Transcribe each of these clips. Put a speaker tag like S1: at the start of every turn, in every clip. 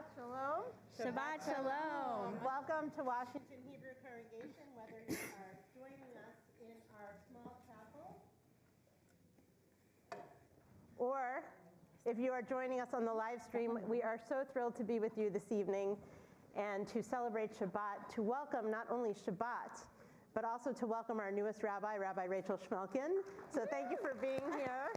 S1: Shabbat Shalom.
S2: Shabbat Shalom.
S1: Welcome to Washington Hebrew Congregation, whether you are joining us in our small chapel or if you are joining us on the live stream. We are so thrilled to be with you this evening and to celebrate Shabbat, to welcome not only Shabbat, but also to welcome our newest rabbi, Rabbi Rachel Schmelkin. So thank you for being here.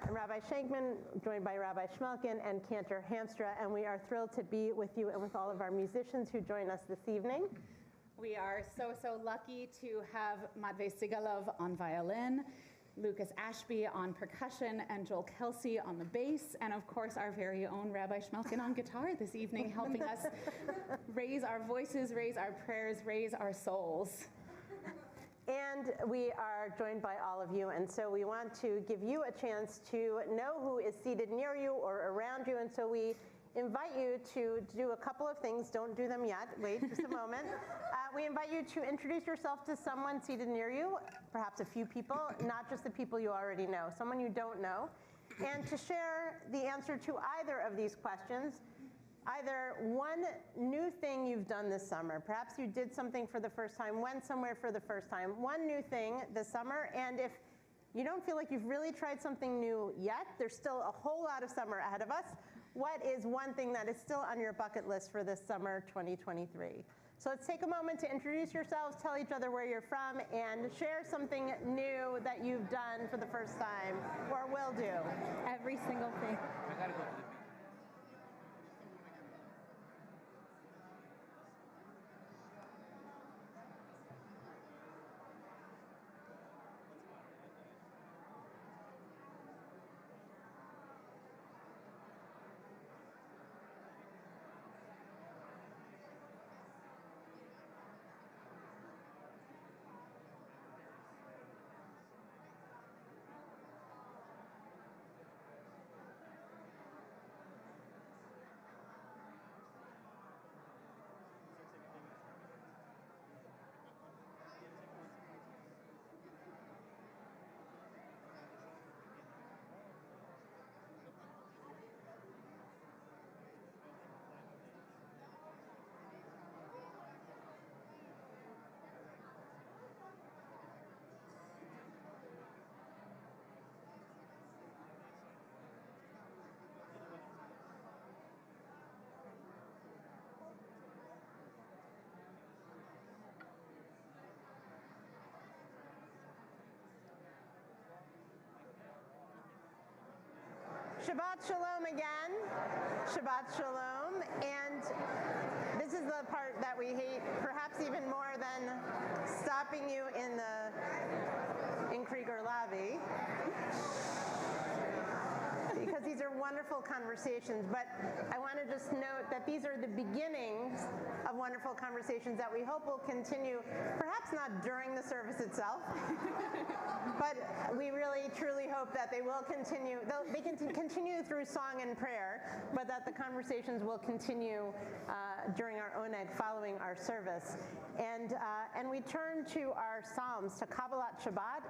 S1: I'm Rabbi Shankman, joined by Rabbi Schmelkin and Cantor Hamstra, and we are thrilled to be with you and with all of our musicians who join us this evening.
S2: We are so lucky to have Matvey Sigalov on violin, Lucas Ashby on percussion, and Joel Kelsey on the bass, and of course our very own Rabbi Schmelkin on guitar this evening, helping us raise our voices, raise our prayers, raise our souls.
S1: And we are joined by all of you, and so we want to give you a chance to know who is seated near you or around you, and so we invite you to do a couple of things. Don't do them yet. Wait just a moment. We invite you to introduce yourself to someone seated near you, perhaps a few people, not just the people you already know, someone you don't know, and to share the answer to either of these questions. Either one new thing you've done this summer. Perhaps you did something for the first time, went somewhere for the first time. One new thing this summer, and if you don't feel like you've really tried something new yet, there's still a whole lot of summer ahead of us. What is one thing that is still on your bucket list for this summer 2023? So let's take a moment to introduce yourselves, tell each other where you're from, and share something new that you've done for the first time, or will do.
S2: Every single thing.
S3: I gotta go to the
S1: Shabbat Shalom again. Shabbat Shalom. And this is the part that we hate perhaps even more than stopping you in Krieger lobby. Because these are wonderful conversations, but I want to just note that these are the beginnings of wonderful conversations that we hope will continue, perhaps not during the service itself, but we really truly hope that they will continue. They can continue through song and prayer, but that the conversations will continue during our oneg following our service. And we turn to our Psalms, to Kabbalat Shabbat,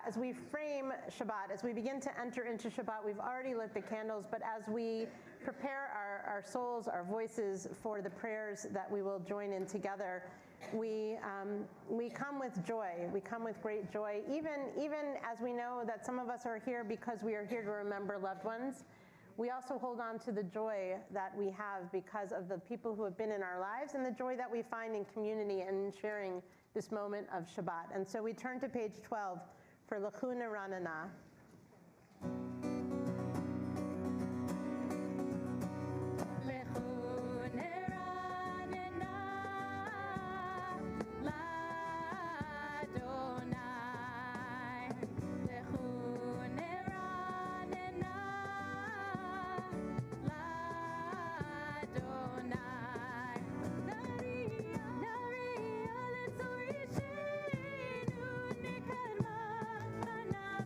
S1: as we frame Shabbat, as we begin to enter into Shabbat. We've already lit the candles, but as we prepare our souls, our voices for the prayers that we will join in together, we come with joy. We come with great joy, even as we know that some of us are here because we are here to remember loved ones. We also hold on to the joy that we have because of the people who have been in our lives and the joy that we find in community and in sharing this moment of Shabbat. And so we turn to page 12 for L'chu Neranana.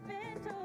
S4: Bento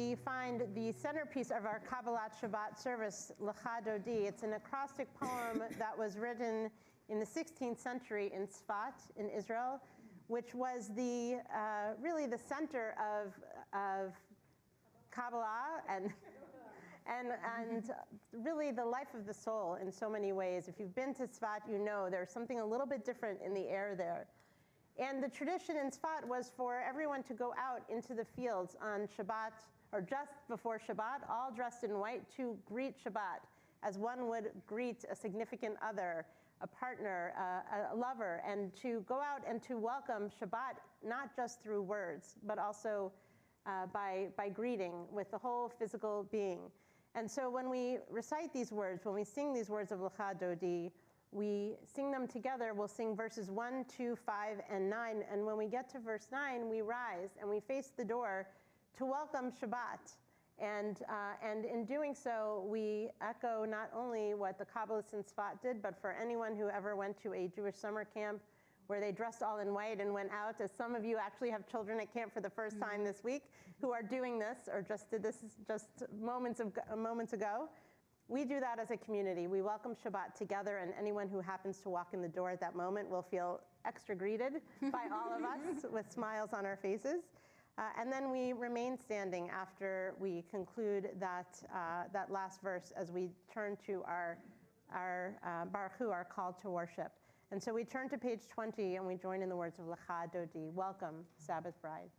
S1: we find the centerpiece of our Kabbalat Shabbat service, Lecha Dodi. It's an acrostic poem that was written in the 16th century in Tzfat in Israel, which was really the center of Kabbalah and really the life of the soul in so many ways. If you've been to Tzfat, you know there's something a little bit different in the air there. And the tradition in Tzfat was for everyone to go out into the fields on Shabbat, or just before Shabbat, all dressed in white, to greet Shabbat, as one would greet a significant other, a partner, a lover, and to go out and to welcome Shabbat, not just through words, but also by greeting with the whole physical being. And so when we recite these words, when we sing these words of Lecha Dodi, we sing them together. We'll sing verses 1, 2, 5, and 9. And when we get to verse 9, we rise and we face the door to welcome Shabbat. And in doing so, we echo not only what the Kabbalists in Tzfat did, but for anyone who ever went to a Jewish summer camp where they dressed all in white and went out, as some of you actually have children at camp for the first time this week who are doing this or just did this just moments ago. We do that as a community. We welcome Shabbat together, and anyone who happens to walk in the door at that moment will feel extra greeted by all of us with smiles on our faces. And then we remain standing after we conclude that last verse as we turn to our Baruch Hu, our call to worship. And so we turn to page 20 and we join in the words of Lecha Dodi. Welcome, Sabbath bride.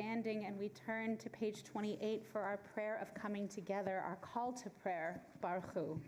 S2: standing and we turn to page 28 for our prayer of coming together, our call to prayer, Baruch Hu.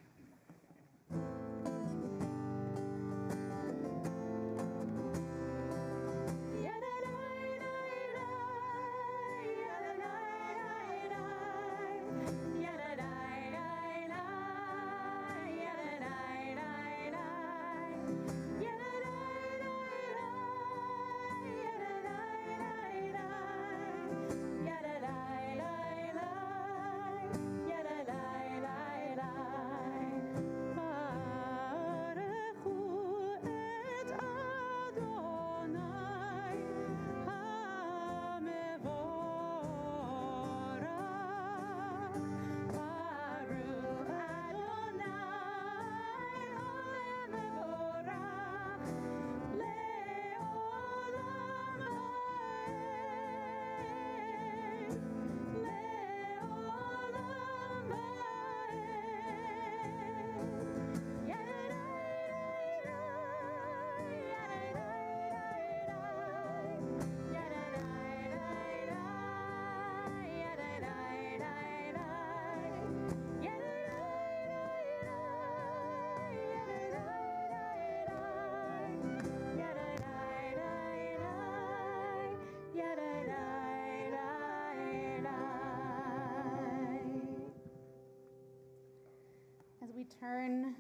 S2: We turn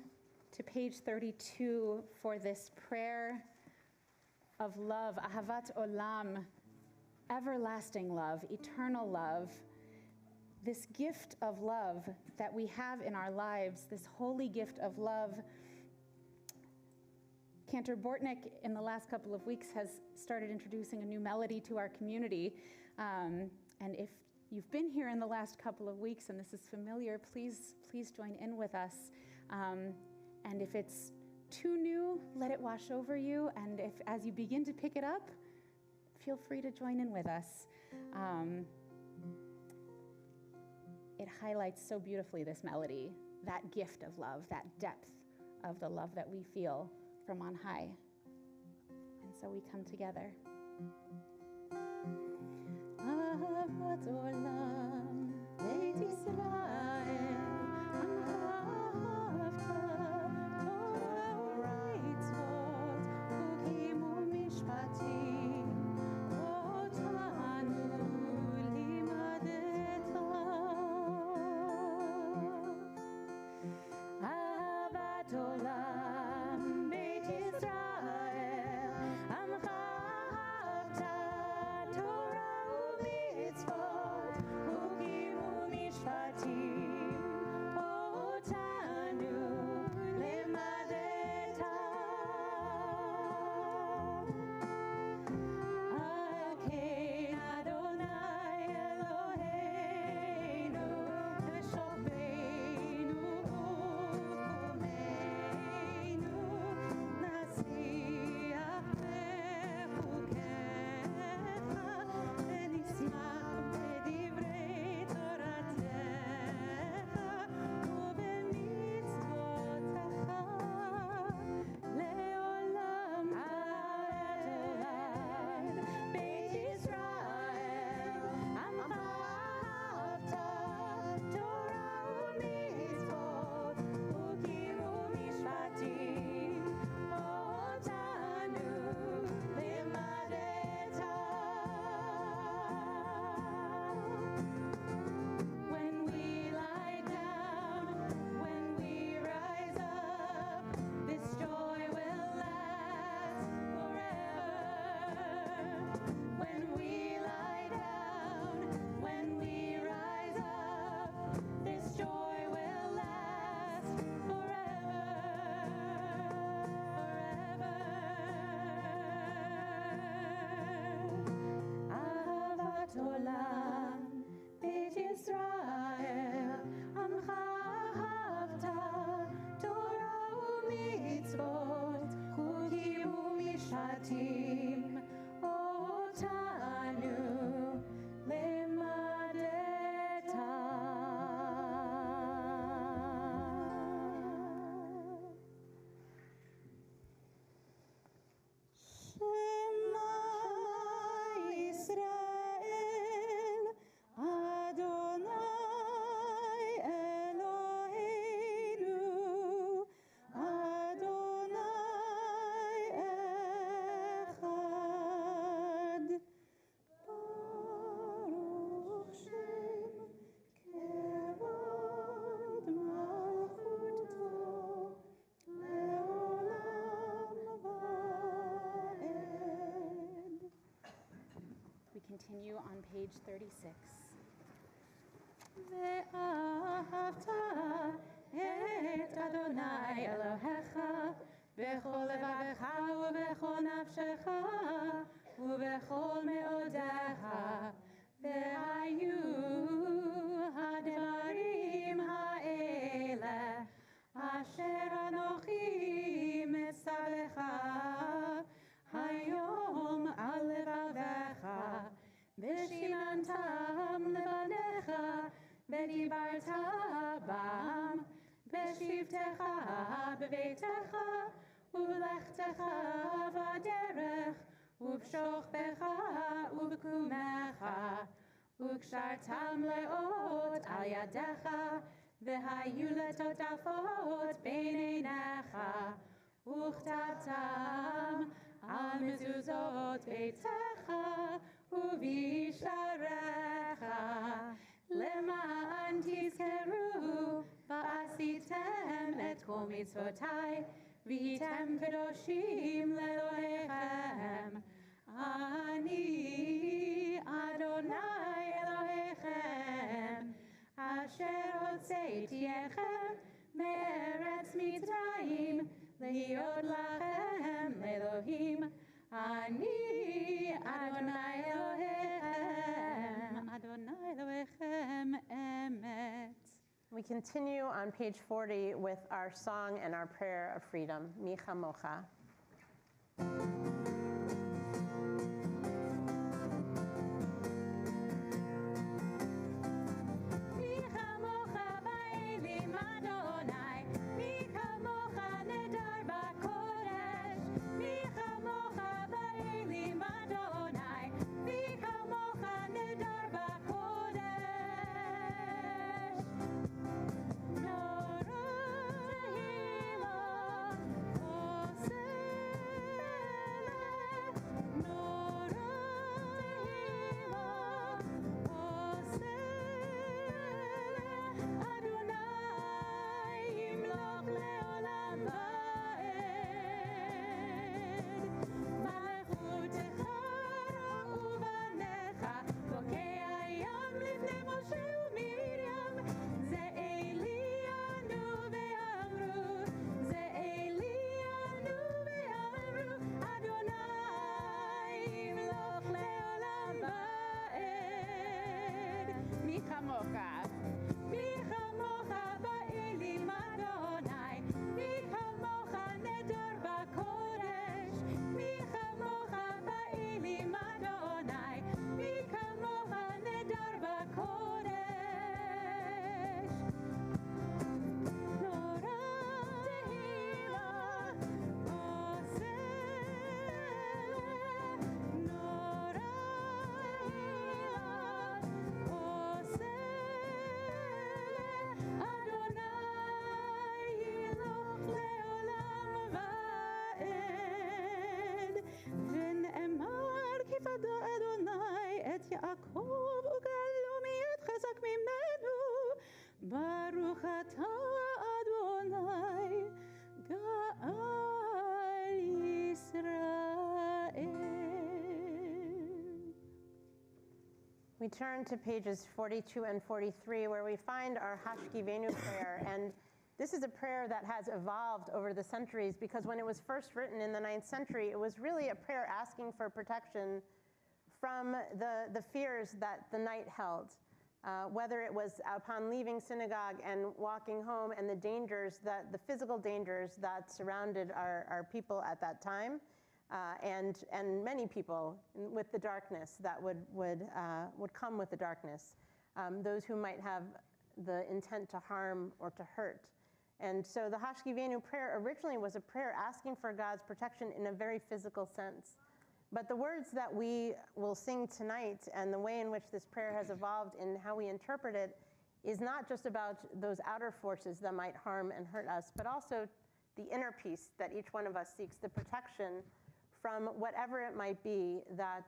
S2: to page 32 for this prayer of love, Ahavat Olam, everlasting love, eternal love, this gift of love that we have in our lives, this holy gift of love. Cantor Bortnick, in the last couple of weeks, has started introducing a new melody to our community. And if you've been here in the last couple of weeks and this is familiar, please join in with us. And if it's too new, let it wash over you. And if, as you begin to pick it up, feel free to join in with us. It highlights so beautifully this melody, that gift of love, that depth of the love that we feel from on high. And so we come together. Ahavat olam, Beit Yisrael, Amcha Torah u'mitzvot, Chukim u'mishpatim, Otanu limadeta. Ahavat olam, Beit Yisrael, Amcha Torah u'mitzvot, Chukim u'mishpatim, Otanu limadeta. Akein Adonai Eloheinu, v'shofeinu u'tkumeinu, nasiach bechukecha, ונשמח בדברי תורתך ובמצוותיך לעולם עד. בית ישראל, עמך אהבת, תורה ומצוות, חוקים ומשפטים, אותנו לימדת. When we lie down, when we rise up, this joy will last forever. When we lie down, when we rise up, this joy will last forever, forever. Ahavat olam, Beit Yisrael, Amcha ahavta, Torah u'mitzvot, Chukim u'mishpatim, Otanu limadeta. Shema Yisrael, 36. ואהבת את אדוני אלוהיך בכל לבבך ובכל נפשך ובכל מאודיך, והיו הדברים האלה אשר אנוכי מצווך היום על לבביך, ושיננתם לבניך ודיברת בם בשבתך בביתך ובלכתך בדרך ובשוכבך ובקומך, וקשרתם לאות על ידיך, והיו לטוטפות בין עיניך, וכתבתם על מזוזות ביתך ובשעריך, למען תזכרו ועשיתם את כל מצוותיי, והייתם קדושים לאלוהיכם. אני אדוני אלוהיכם, אשר הוצאתיכם מארץ מצרים, להיות לכם לאלוהים. אני אדוני אלוהיכם, אדוני אלוהיכם אמת.
S1: We continue on page 40 with our song and our prayer of freedom, Mi Chamocha.
S2: יעקב וגאלו מיד חזק ממנו, ברוך אתה אדוני גאל ישראל.
S1: We turn to pages 42 and 43 where we find our Hashkivenu prayer, and this is a prayer that has evolved over the centuries because when it was first written in the 9th century, it was really a prayer asking for protection from the fears that the night held, whether it was upon leaving synagogue and walking home and the dangers, the physical dangers that surrounded our people at that time, and many people with the darkness that would come with the darkness, those who might have the intent to harm or to hurt. And so the Hashkivenu prayer originally was a prayer asking for God's protection in a very physical sense. But the words that we will sing tonight and the way in which this prayer has evolved in how we interpret it is not just about those outer forces that might harm and hurt us, but also the inner peace that each one of us seeks, the protection from whatever it might be that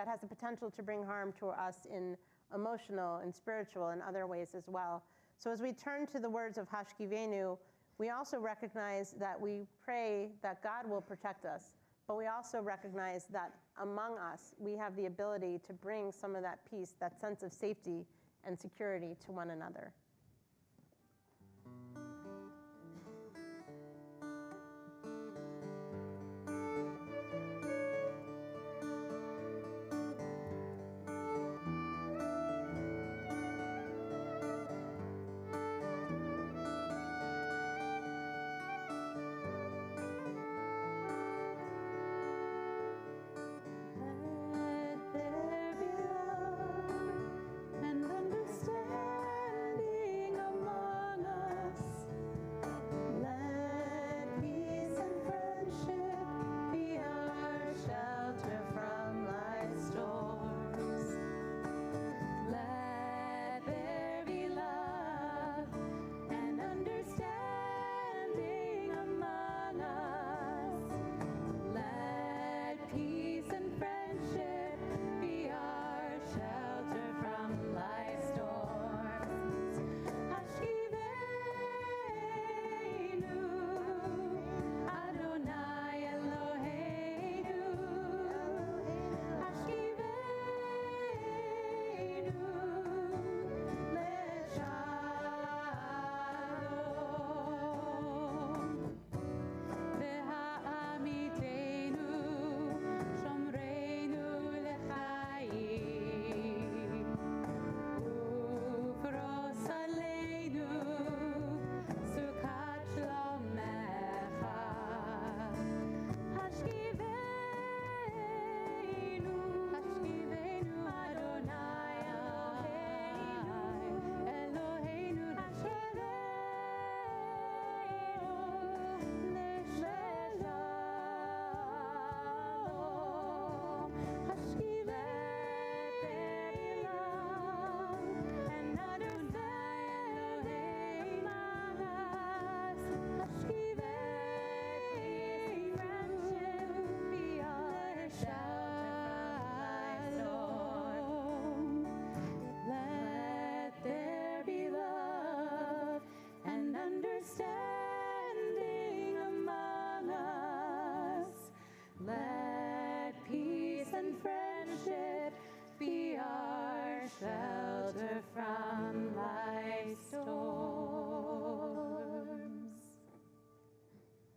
S1: has the potential to bring harm to us in emotional and spiritual and other ways as well. So as we turn to the words of Hashkivenu, we also recognize that we pray that God will protect us, but we also recognize that among us, we have the ability to bring some of that peace, that sense of safety and security to one another.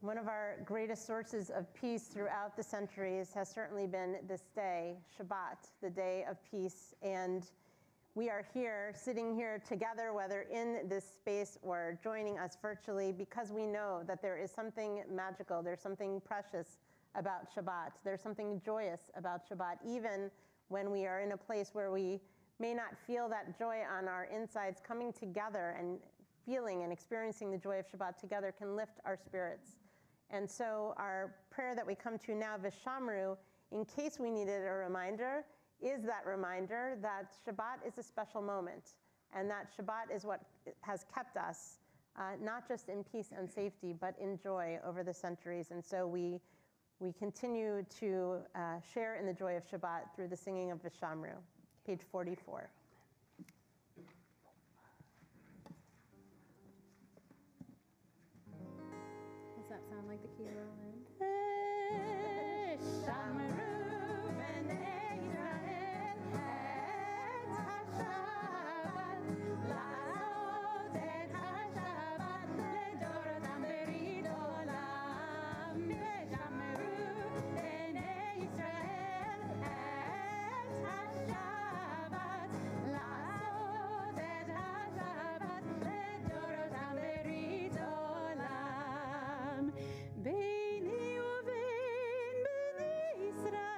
S1: One of our greatest sources of peace throughout the centuries has certainly been this day, Shabbat, the day of peace. And we are here, sitting here together, whether in this space or joining us virtually, because we know that there is something magical, there's something precious about Shabbat. There's something joyous about Shabbat, even when we are in a place where we may not feel that joy on our insides. Coming together and feeling and experiencing the joy of Shabbat together can lift our spirits. And so our prayer that we come to now, Vishamru, in case we needed a reminder, is that reminder that Shabbat is a special moment, and that Shabbat is what has kept us, not just in peace and safety, but in joy over the centuries. And so we continue to share in the joy of Shabbat through the singing of Vishamru, page 44.
S2: Does that sound like the key we're all in?
S3: ביני ובין בני ישראל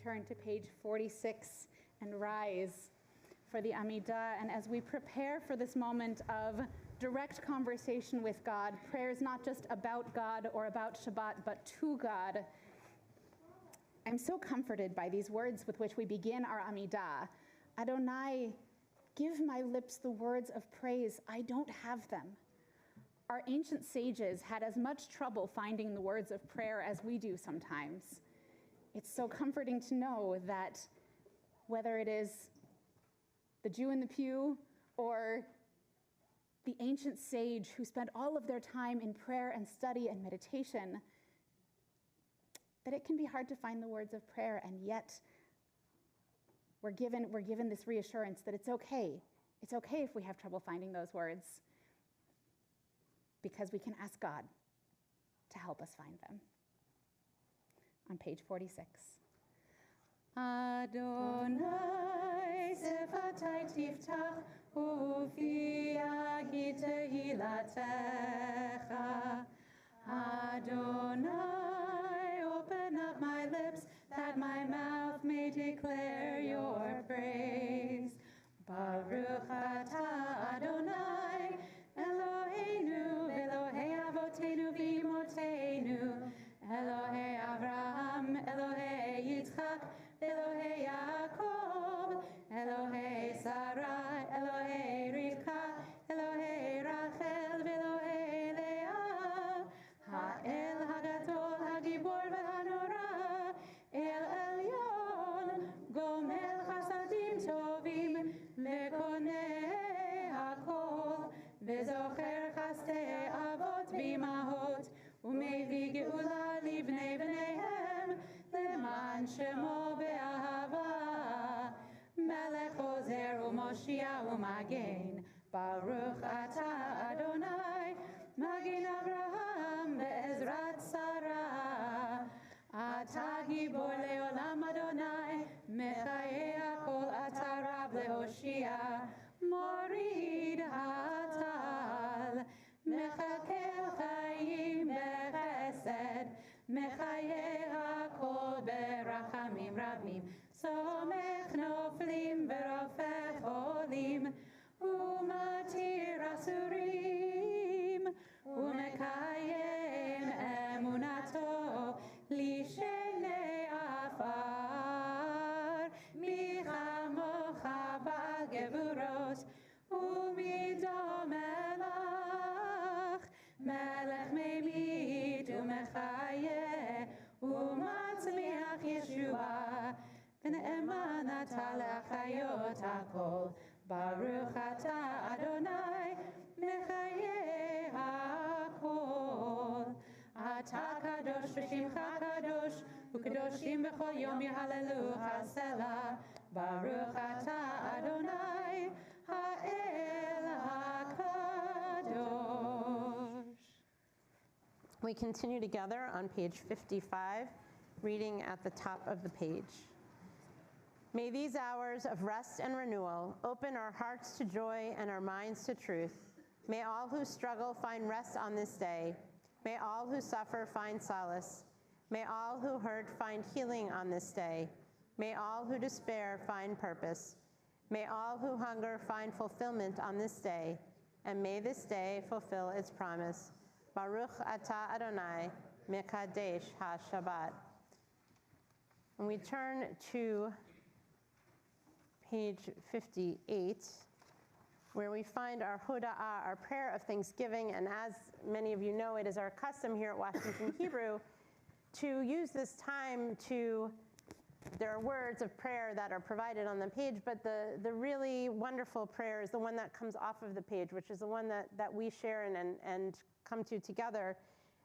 S2: turn to page 46 and rise for the Amidah. And as we prepare for this moment of direct conversation with God, prayer is not just about God or about Shabbat, but to God. I'm so comforted by these words with which we begin our Amidah. Adonai, give my lips the words of praise. I don't have them. Our ancient sages had as much trouble finding the words of prayer as we do sometimes. It's so comforting to know that whether it is the Jew in the pew or the ancient sage who spent all of their time in prayer and study and meditation, that it can be hard to find the words of prayer, and yet we're given this reassurance that it's okay. It's okay if we have trouble finding those words, because we can ask God to help us find them. On page 46. Adonai sefatai tiftach ufi agi tehilatecha. Adonai, open up my lips that my mouth may declare your praise. Baruch atah Adonai, Eloheinu, Elohei avotenu v'imotenu, Elohei Avraham, Elohei Yitzchak, Elohei Yaakov, Elohei Sarah, Elohei Rivka, Elohei Rachel, Elohei Leah, Ha'el Hagadol, Hagibor v'Hanora, El Elyon, Gomel Chasadim Tovim, Mekoneh Hakol, V'zocher Chastei Avot B'imahot, Umevi Geula Livnei B'neihem, Leman Shemo Be'ahava, Melech Ozer U'Moshia U'Magen, Baruch Atah Adonai, Magen Avraham Be'ezrat Sarah, Atah Gibor Le'olam Adonai, Mechayei Hakol Atah Rav Le'Hoshia, Morid Hatal, Mechakel Chayim Bechesed, Mechayei Hakol Berachamim Rabim, Somech Noflim Verofech Olim, Umatir Asurim, Umekayem Emunato, Lishenei Afar, Michamocha Bagevurot, Umido Melach, Melech Memit Umechaye, Umatzliach Yeshua, V'ne'eman Ata Le'achayot Hakol, Baruch Atah Adonai, Mechayei Hakol. Atah Kadosh v'Shimcha Kadosh, U'Kadoshim b'chol yom Yehallelu Selah. Baruch Atah Adonai, Ha'el HaKadosh.
S1: We continue together on page 55, reading at the top of the page. May these hours of rest and renewal open our hearts to joy and our minds to truth. May all who struggle find rest on this day. May all who suffer find solace. May all who hurt find healing on this day. May all who despair find purpose. May all who hunger find fulfillment on this day. And may this day fulfill its promise. Baruch Atah Adonai, Mekadesh HaShabbat. And we turn to page 58, where we find our Hoda'ah, our prayer of thanksgiving. And as many of you know, it is our custom here at Washington Hebrew to use this time to, there are words of prayer that are provided on the page, but the really wonderful prayer is the one that comes off of the page, which is the one that we share and come to together.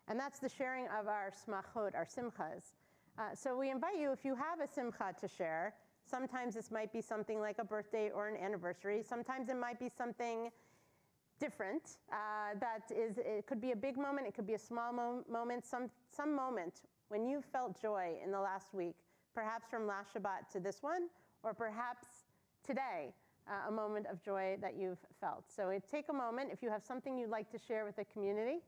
S1: And that's the sharing of our smachot, our simchas. So we invite you, if you have a simcha to share, sometimes this might be something like a birthday or an anniversary. Sometimes it might be something different. It could be a big moment. It could be a small moment. Some moment when you felt joy in the last week, perhaps from last Shabbat to this one, or perhaps today, a moment of joy that you've felt. So take a moment if you have something you'd like to share with the community.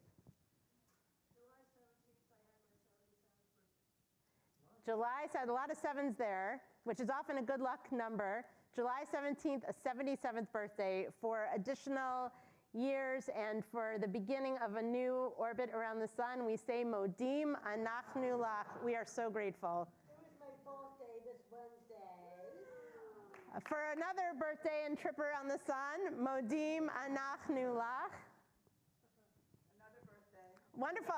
S1: July, so a lot of sevens there, which is often a good luck number. July 17th, a 77th birthday for additional years and for the beginning of a new orbit around the sun. We say Modim Anachnu Lach. We are so grateful.
S3: It was my birthday this Wednesday.
S1: For another birthday and trip around the sun, Modim Anachnu Lach.
S3: Another birthday.
S1: Wonderful.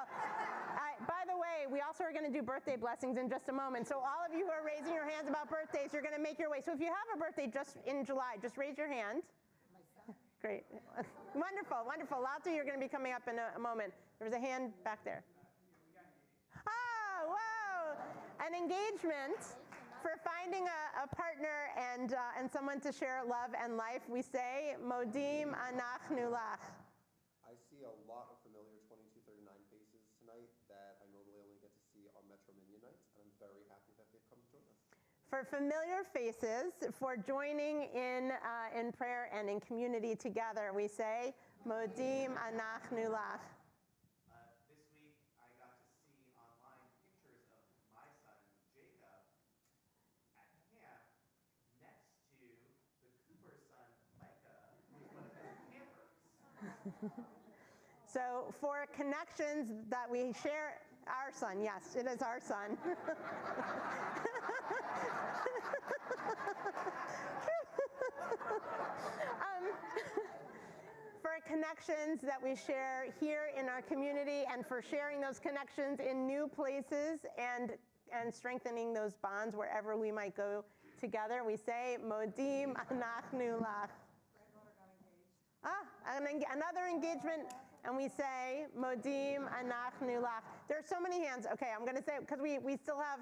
S1: By the way, we also are going to do birthday blessings in just a moment. So all of you who are raising your hands about birthdays, you're going to make your way. So if you have a birthday just in July, just raise your hand.
S3: My son.
S1: Great. Wonderful, wonderful. Lots of you are going to be coming up in a moment. There's a hand back there. Oh, whoa. An engagement for finding a partner and someone to share love and life. We say, Modim Anachnu Lach.
S4: I see a lot of familiar 2239 faces tonight that I normally only get to see on Metro Minion nights, and I'm very happy that they've come to join us.
S1: For familiar faces, for joining in prayer and in community together, we say, Modim Anachnu Lach.
S5: This week, I got to see online pictures of my son, Jacob, at camp next to the Cooper son, Micah, who's one of his campers.
S1: So for connections that we share, our son, yes, it is our son. For connections that we share here in our community and for sharing those connections in new places and strengthening those bonds wherever we might go together, we say, Modim Anachnu Lach. Another engagement, and we say, Modim Anachnu Lach. There are so many hands. Okay, I'm going to say, because we still have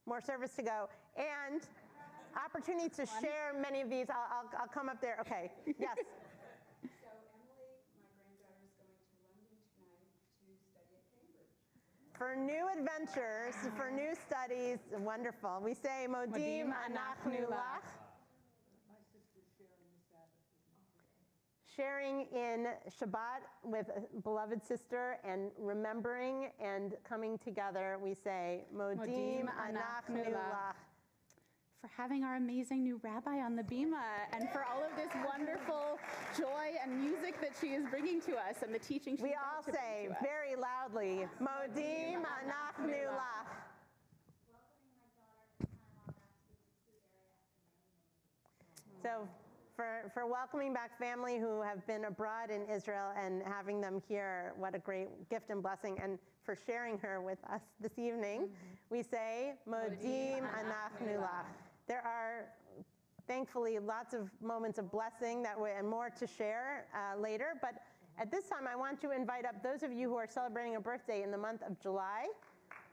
S1: more service to go, and opportunities to share many of these. I'll come up there. Okay, yes.
S6: So Emily, my granddaughter, is going to London tonight to study at Cambridge.
S1: For new adventures, for new studies, wonderful. We say, Modim Anachnu Lach.
S3: My sister's sharing the Sabbath with me today.
S1: Sharing in Shabbat with a beloved sister and remembering and coming together, we say, Modim Anachnu Lach.
S2: For having our amazing new rabbi on the bima, and for all of this wonderful joy and music that she is bringing to us, and the teaching she's
S1: We
S2: about
S1: all
S2: to bring
S1: say
S2: to us.
S1: very loudly, Modim Anachnu Lach.
S6: Welcoming my daughter and time off after the Caesarea after many, many years.
S1: So for welcoming back family who have been abroad in Israel and having them here, what a great gift and blessing. And for sharing her with us this evening, we say, Modim Anachnu Lach. There are thankfully lots of moments of blessing and more to share later. But at this time, I want to invite up those of you who are celebrating a birthday in the month of July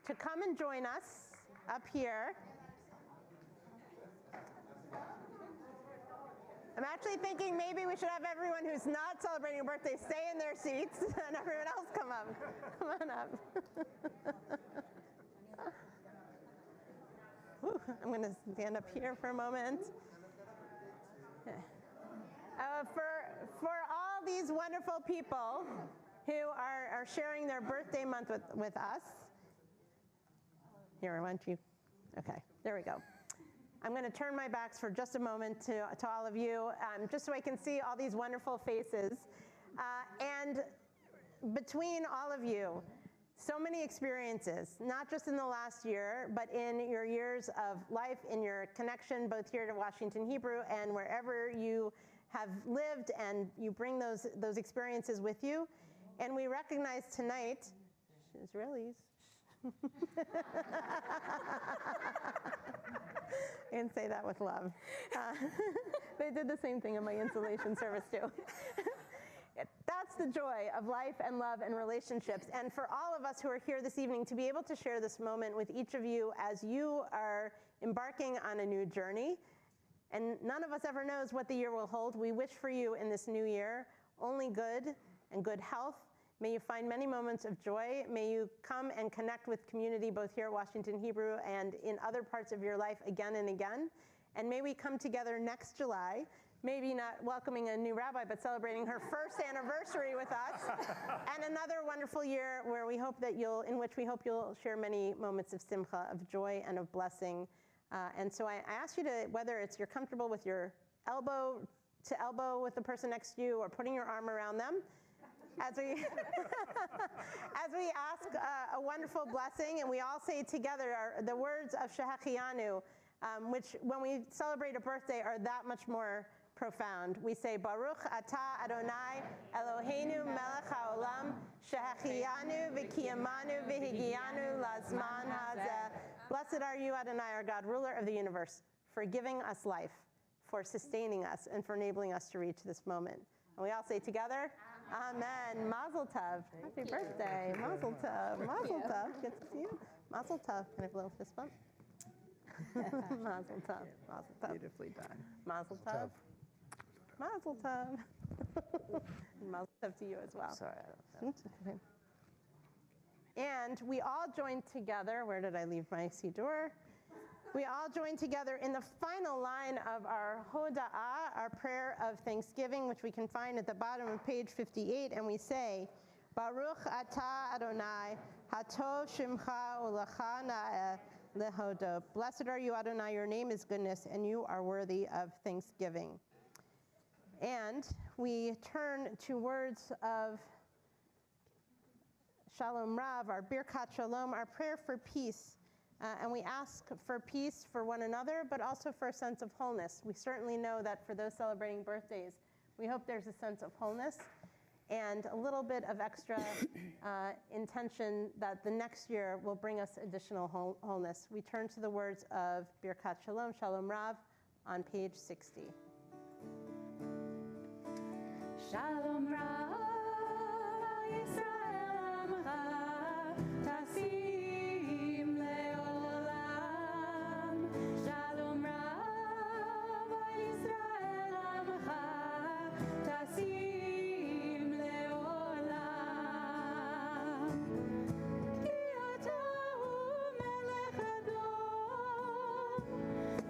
S1: to come and join us up here. I'm actually thinking maybe we should have everyone who's not celebrating a birthday stay in their seats and everyone else come up. Come on up. Whew, I'm going to stand up here for a moment. For all these wonderful people who are sharing their birthday month with us. Here, why don't you? Okay, there we go. I'm going to turn my backs for just a moment to all of you, just so I can see all these wonderful faces. And between all of you, so many experiences, not just in the last year, but in your years of life, in your connection, both here to Washington Hebrew and wherever you have lived, and you bring those experiences with you. And we recognize tonight, Israelis. And say that with love. They did the same thing in my installation service too. That's the joy of life and love and relationships. And for all of us who are here this evening, to be able to share this moment with each of you as you are embarking on a new journey. And none of us ever knows what the year will hold. We wish for you in this new year only good and good health. May you find many moments of joy. May you come and connect with community both here at Washington Hebrew and in other parts of your life again and again. And may we come together next July maybe not welcoming a new rabbi, but celebrating her first anniversary with us, and another wonderful year where we hope that in which we hope you'll share many moments of simcha, of joy, and of blessing. And so I ask you to, whether it's you're comfortable with your elbow to elbow with the person next to you or putting your arm around them, as we as we ask a wonderful blessing, and we all say together the words of Shehachianu, which when we celebrate a birthday are that much more profound. We say, Baruch atah Adonai Eloheinu melech haolam, shehachianu v'kiyamanu v'higianu lazman hazeh. Blessed are you, Adonai, our God, ruler of the universe, for giving us life, for sustaining us, and for enabling us to reach this moment. And we all say together, Amen. Mazel tov. Happy birthday. Mazel tov. Mazel tov. Good to see you. Mazel tov. Can I have a little fist bump? Mazel tov. Mazel tov.
S7: Beautifully done.
S1: Mazel tov. Mazel tov. And mazel tov to you as well.
S7: Sorry, I don't know.
S1: And we all joined together. Where did I leave my siddur? We all join together in the final line of our hoda'ah, our prayer of thanksgiving, which we can find at the bottom of page 58, and we say, Baruch atah Adonai, hatov shimcha u'lecha na'eh lehodo. Blessed are you, Adonai, your name is goodness, and you are worthy of thanksgiving. And we turn to words of Shalom Rav, our Birkat Shalom, our prayer for peace. And we ask for peace for one another, but also for a sense of wholeness. We certainly know that for those celebrating birthdays, we hope there's a sense of wholeness and a little bit of extra intention that the next year will bring us additional wholeness. We turn to the words of Birkat Shalom, Shalom Rav, on page 60.
S2: Shalom Rav, Yisrael Amcha, Tasim Leolam. Shalom Rav, Yisrael Amcha, Tasim Leolam. Ki atahu melech adon,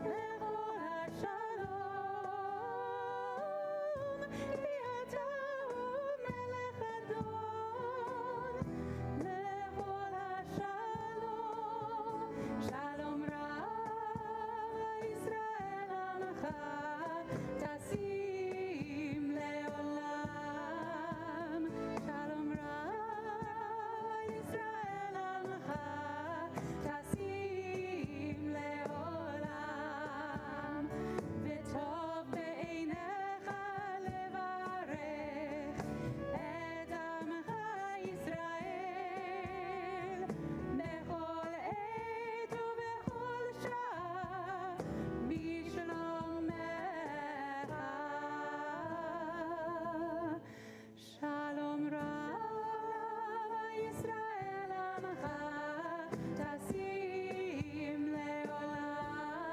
S2: lechol hashalom. Ki atahu melech adon, lechol hashalom. Shalom Rav, Yisrael Amcha, Tasim Leolam. Shalom Rav, Yisrael Amcha, Tasim Leolam. V'tov be'einecha levarech et amcha Yisrael bechol עת ובכל שעה בשלומך. Shalom Rav, Yisrael Amcha, Tasim Leolam.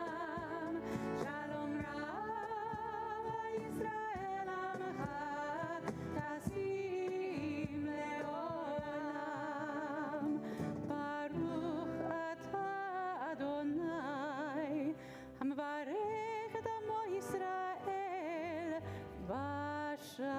S2: Shalom Rav, Yisrael Amcha, Tasim Leolam. Baruch atah Adonai, Hamavarech et amo Yisrael b'shalom.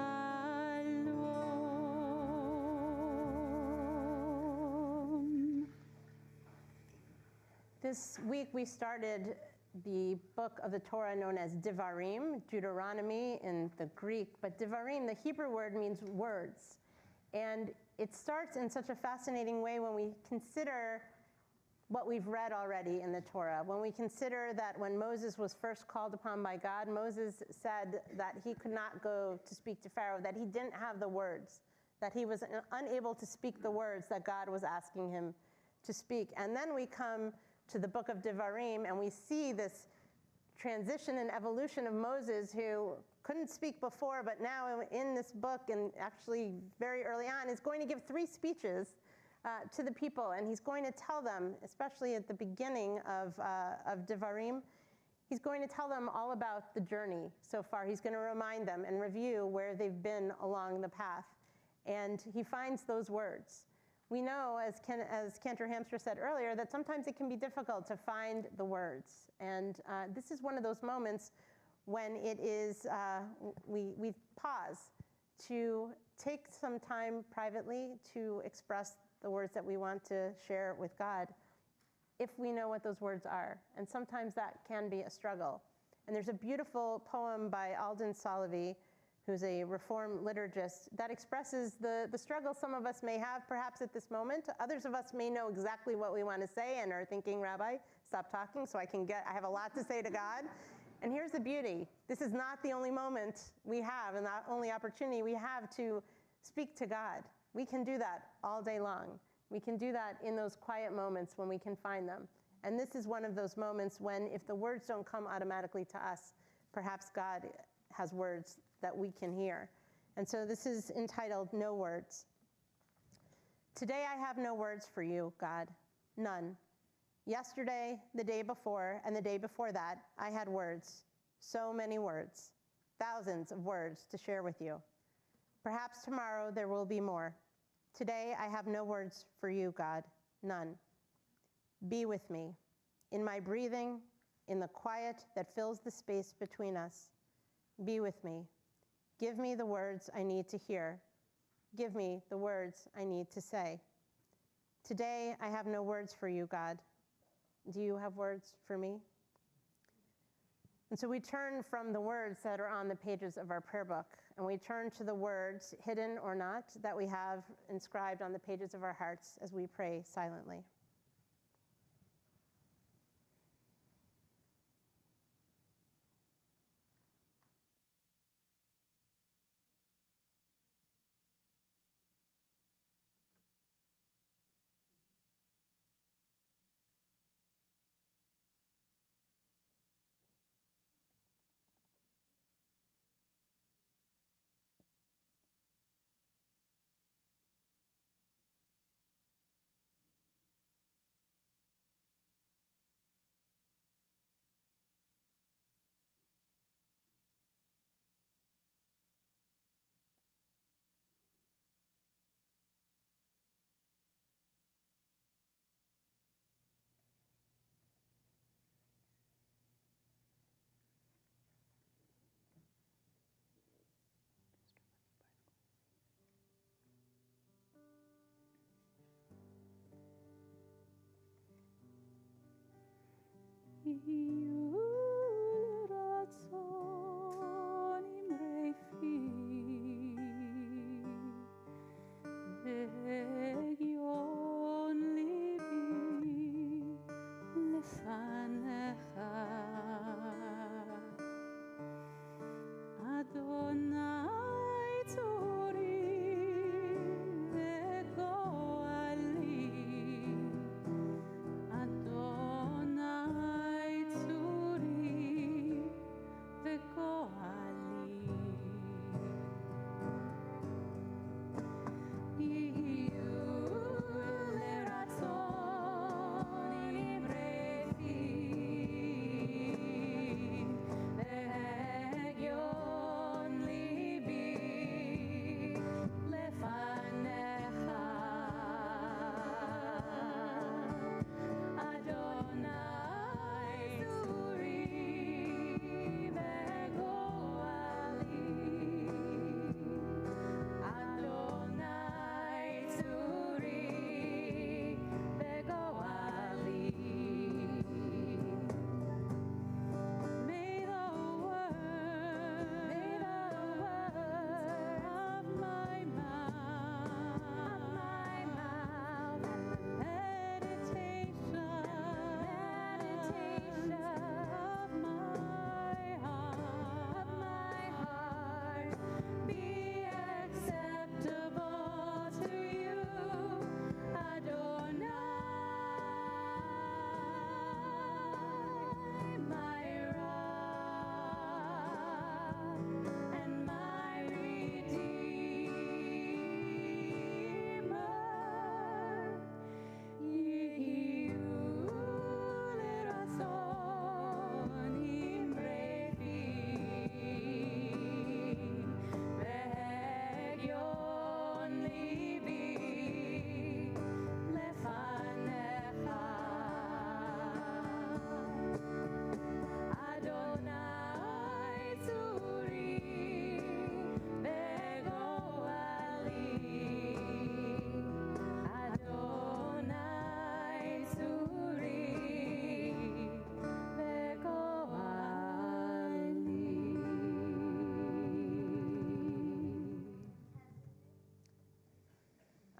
S1: This week we started the book of the Torah known as Devarim, Deuteronomy in the Greek, but Devarim, the Hebrew word, means words. And it starts in such a fascinating way when we consider what we've read already in the Torah. When we consider that when Moses was first called upon by God, Moses said that he could not go to speak to Pharaoh, that he didn't have the words, that he was unable to speak the words that God was asking him to speak. And then we come to the book of Devarim, and we see this transition and evolution of Moses, who couldn't speak before, but now in this book, and actually very early on, is going to give 3 speeches to the people, and he's going to tell them, especially at the beginning of Devarim, he's going to tell them all about the journey so far. He's going to remind them and review where they've been along the path, and he finds those words. We know, as Cantor Hamster said earlier, that sometimes it can be difficult to find the words, and this is one of those moments when it is, we pause to take some time privately to express the words that we want to share with God, if we know what those words are. And sometimes that can be a struggle. And there's a beautiful poem by Alden Solovey, who's a Reformed liturgist, that expresses the struggle some of us may have perhaps at this moment. Others of us may know exactly what we want to say and are thinking, Rabbi, stop talking so I have a lot to say to God. And here's the beauty. This is not the only moment we have and the only opportunity we have to speak to God. We can do that all day long. We can do that in those quiet moments when we can find them. And this is one of those moments when, if the words don't come automatically to us, perhaps God has words that we can hear. And so this is entitled, No Words. Today I have no words for you, God, none. Yesterday, the day before, and the day before that, I had words, so many words, thousands of words to share with you. Perhaps tomorrow there will be more. Today I have no words for you, God, none. Be with me, in my breathing, in the quiet that fills the space between us. Be with me. Give me the words I need to hear. Give me the words I need to say. Today, I have no words for you, God. Do you have words for me? And so we turn from the words that are on the pages of our prayer book, and we turn to the words, hidden or not, that we have inscribed on the pages of our hearts as we pray silently.
S7: Adonai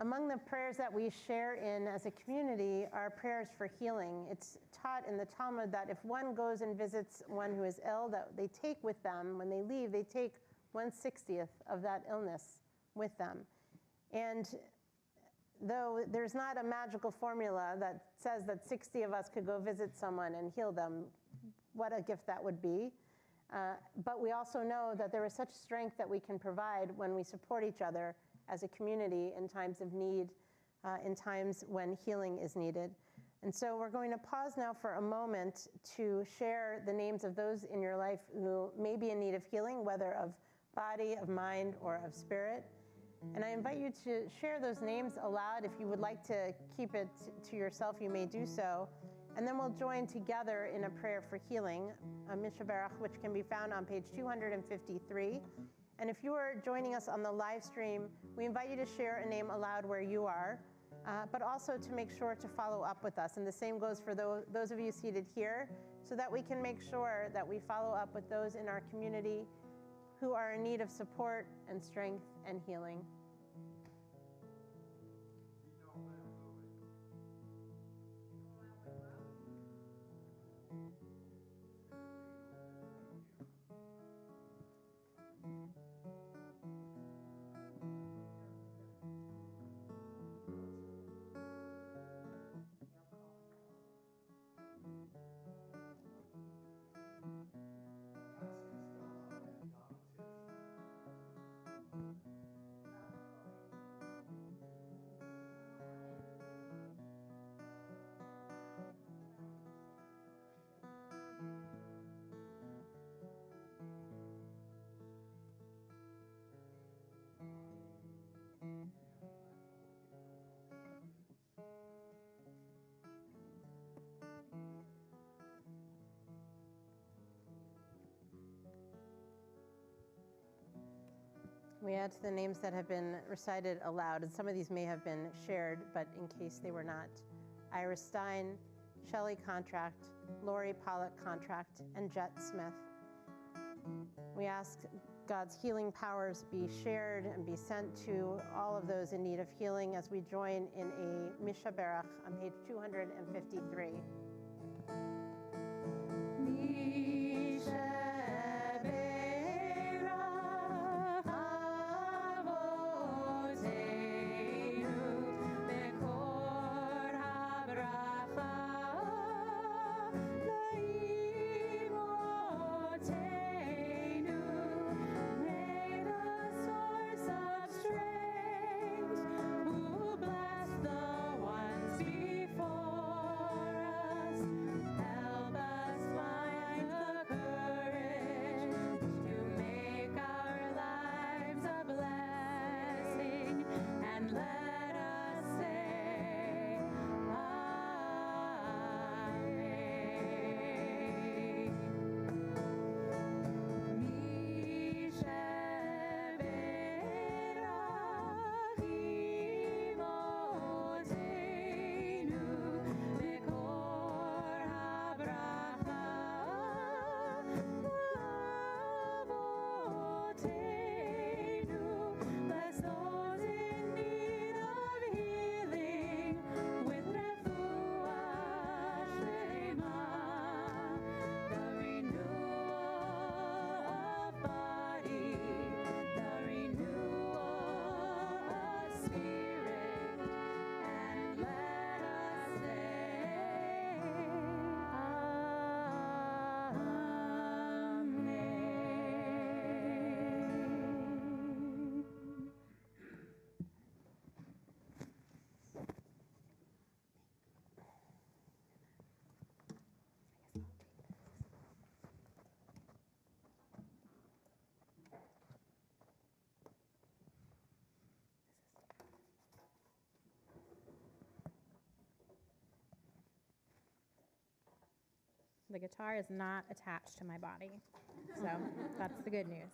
S1: Among the prayers that we share in as a community are prayers for healing. It's taught in the Talmud that if one goes and visits one who is ill, that they take with them, when they leave, they take 1/60th of that illness with them. And though there's not a magical formula that says that 60 of us could go visit someone and heal them, what a gift that would be. But we also know that there is such strength that we can provide when we support each other as a community in times of need, in times when healing is needed. And so we're going to pause now for a moment to share the names of those in your life who may be in need of healing, whether of body, of mind, or of spirit. And I invite you to share those names aloud. If you would like to keep it to yourself, you may do so. And then we'll join together in a prayer for healing, a Mishaberach, which can be found on page 253. And if you are joining us on the live stream, we invite you to share a name aloud where you are, but also to make sure to follow up with us. And the same goes for those of you seated here, so that we can make sure that we follow up with those in our community who are in need of support and strength and healing. We add to the names that have been recited aloud, and some of these may have been shared, but in case they were not: Iris Stein, Shelley Contract, Lori Pollock Contract, and Jet Smith. We ask God's healing powers be shared and be sent to all of those in need of healing as we join in a Mishaberach on page 253.
S7: The guitar is not attached to my body, so that's the good news.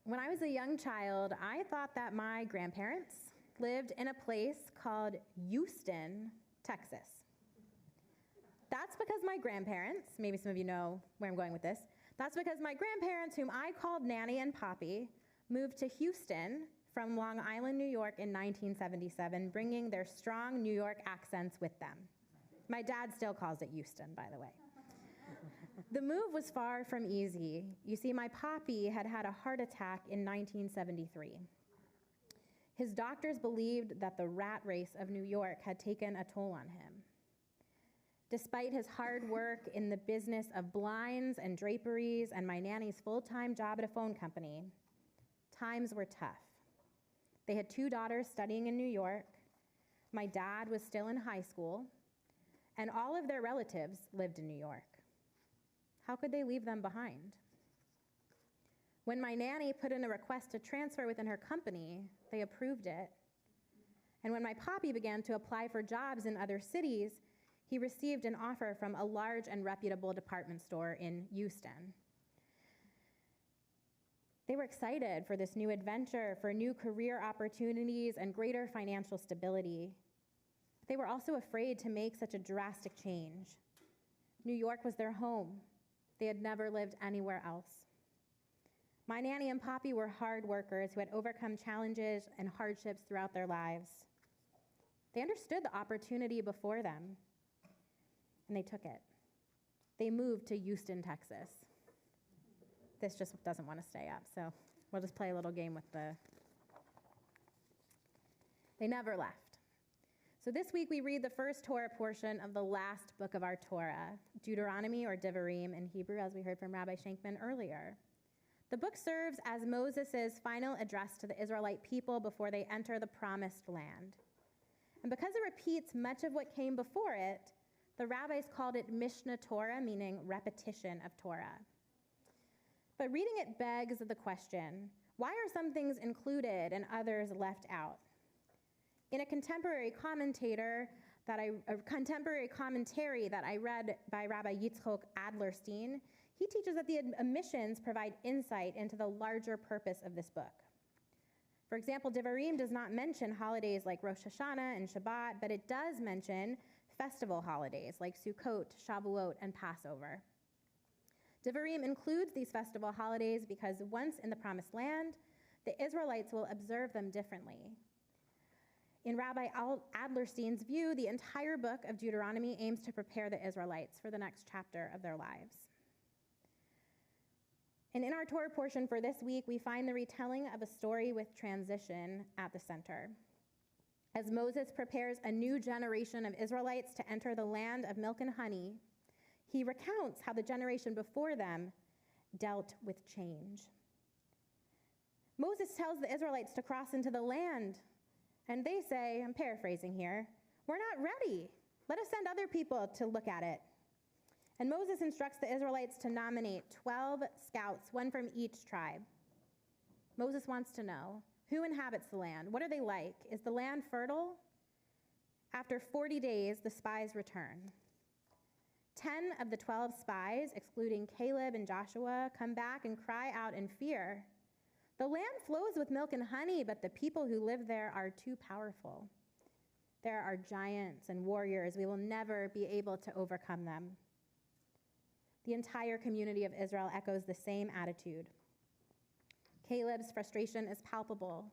S7: When I was a young child, I thought that my grandparents lived in a place called Houston, Texas. That's because my grandparents, maybe some of you know where I'm going with this, that's because my grandparents, whom I called Nanny and Poppy, moved to Houston from Long Island, New York in 1977, bringing their strong New York accents with them. My dad still calls it Euston, by the way. The move was far from easy. You see, my poppy had had a heart attack in 1973. His doctors believed that the rat race of New York had taken a toll on him. Despite his hard work in the business of blinds and draperies and my nanny's full-time job at a phone company, times were tough. They had 2 daughters studying in New York. My dad was still in high school, and all of their relatives lived in New York. How could they leave them behind? When my nanny put in a request to transfer within her company, they approved it. And when my poppy began to apply for jobs in other cities, he received an offer from a large and reputable department store in Euston. They were excited for this new adventure, for new career opportunities and greater financial stability. They were also afraid to make such a drastic change. New York was their home. They had never lived anywhere else. My nanny and poppy were hard workers who had overcome challenges and hardships throughout their lives. They understood the opportunity before them, and they took it. They moved to Houston, Texas. This just doesn't want to stay up, so we'll just play a little game with the... They never left. So this week we read the first Torah portion of the last book of our Torah, Deuteronomy or Devarim in Hebrew, as we heard from Rabbi Shankman earlier. The book serves as Moses' final address to the Israelite people before they enter the promised land. And because it repeats much of what came before it, the rabbis called it Mishnah Torah, meaning repetition of Torah. But reading it begs the question, why are some things included and others left out? In a contemporary commentary that I read by Rabbi Yitzchok Adlerstein, he teaches that the omissions provide insight into the larger purpose of this book. For example, Devarim does not mention holidays like Rosh Hashanah and Shabbat, but it does mention festival holidays like Sukkot, Shavuot, and Passover. Devarim includes these festival holidays because once in the Promised Land, the Israelites will observe them differently. In Rabbi Adlerstein's view, the entire book of Deuteronomy aims to prepare the Israelites for the next chapter of their lives. And in our Torah portion for this week, we find the retelling of a story with transition at the center. As Moses prepares a new generation of Israelites to enter the land of milk and honey, he recounts how the generation before them dealt with change. Moses tells the Israelites to cross into the land, and they say, I'm paraphrasing here, "We're not ready. Let us send other people to look at it." And Moses instructs the Israelites to nominate 12 scouts, one from each tribe. Moses wants to know, who inhabits the land? What are they like? Is the land fertile? After 40 days, the spies return. 10 of the 12 spies, excluding Caleb and Joshua, come back and cry out in fear. The land flows with milk and honey, but the people who live there are too powerful. There are giants and warriors. We will never be able to overcome them. The entire community of Israel echoes the same attitude. Caleb's frustration is palpable,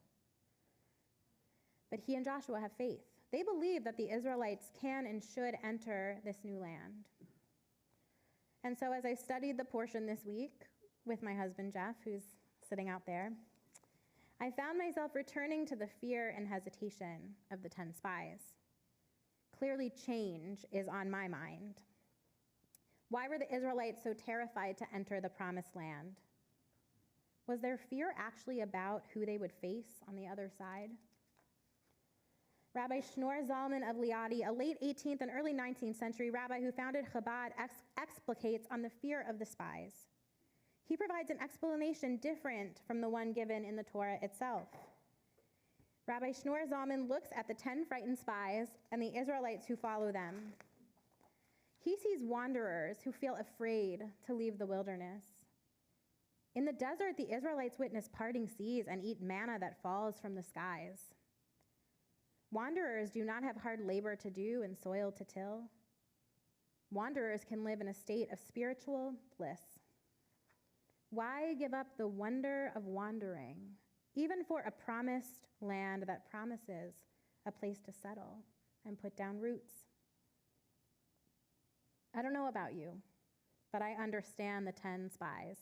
S7: but he and Joshua have faith. They believe that the Israelites can and should enter this new land. And so as I studied the portion this week with my husband, Jeff, who's sitting out there, I found myself returning to the fear and hesitation of the 10 spies. Clearly, change is on my mind. Why were the Israelites so terrified to enter the promised land? Was their fear actually about who they would face on the other side? Rabbi Shneur Zalman of Liadi, a late 18th and early 19th century rabbi who founded Chabad, explicates on the fear of the spies. He provides an explanation different from the one given in the Torah itself. Rabbi Shneur Zalman looks at the 10 frightened spies and the Israelites who follow them. He sees wanderers who feel afraid to leave the wilderness. In the desert, the Israelites witness parting seas and eat manna that falls from the skies. Wanderers do not have hard labor to do and soil to till. Wanderers can live in a state of spiritual bliss. Why give up the wonder of wandering, even for a promised land that promises a place to settle and put down roots. I don't know about you, but I understand the 10 spies.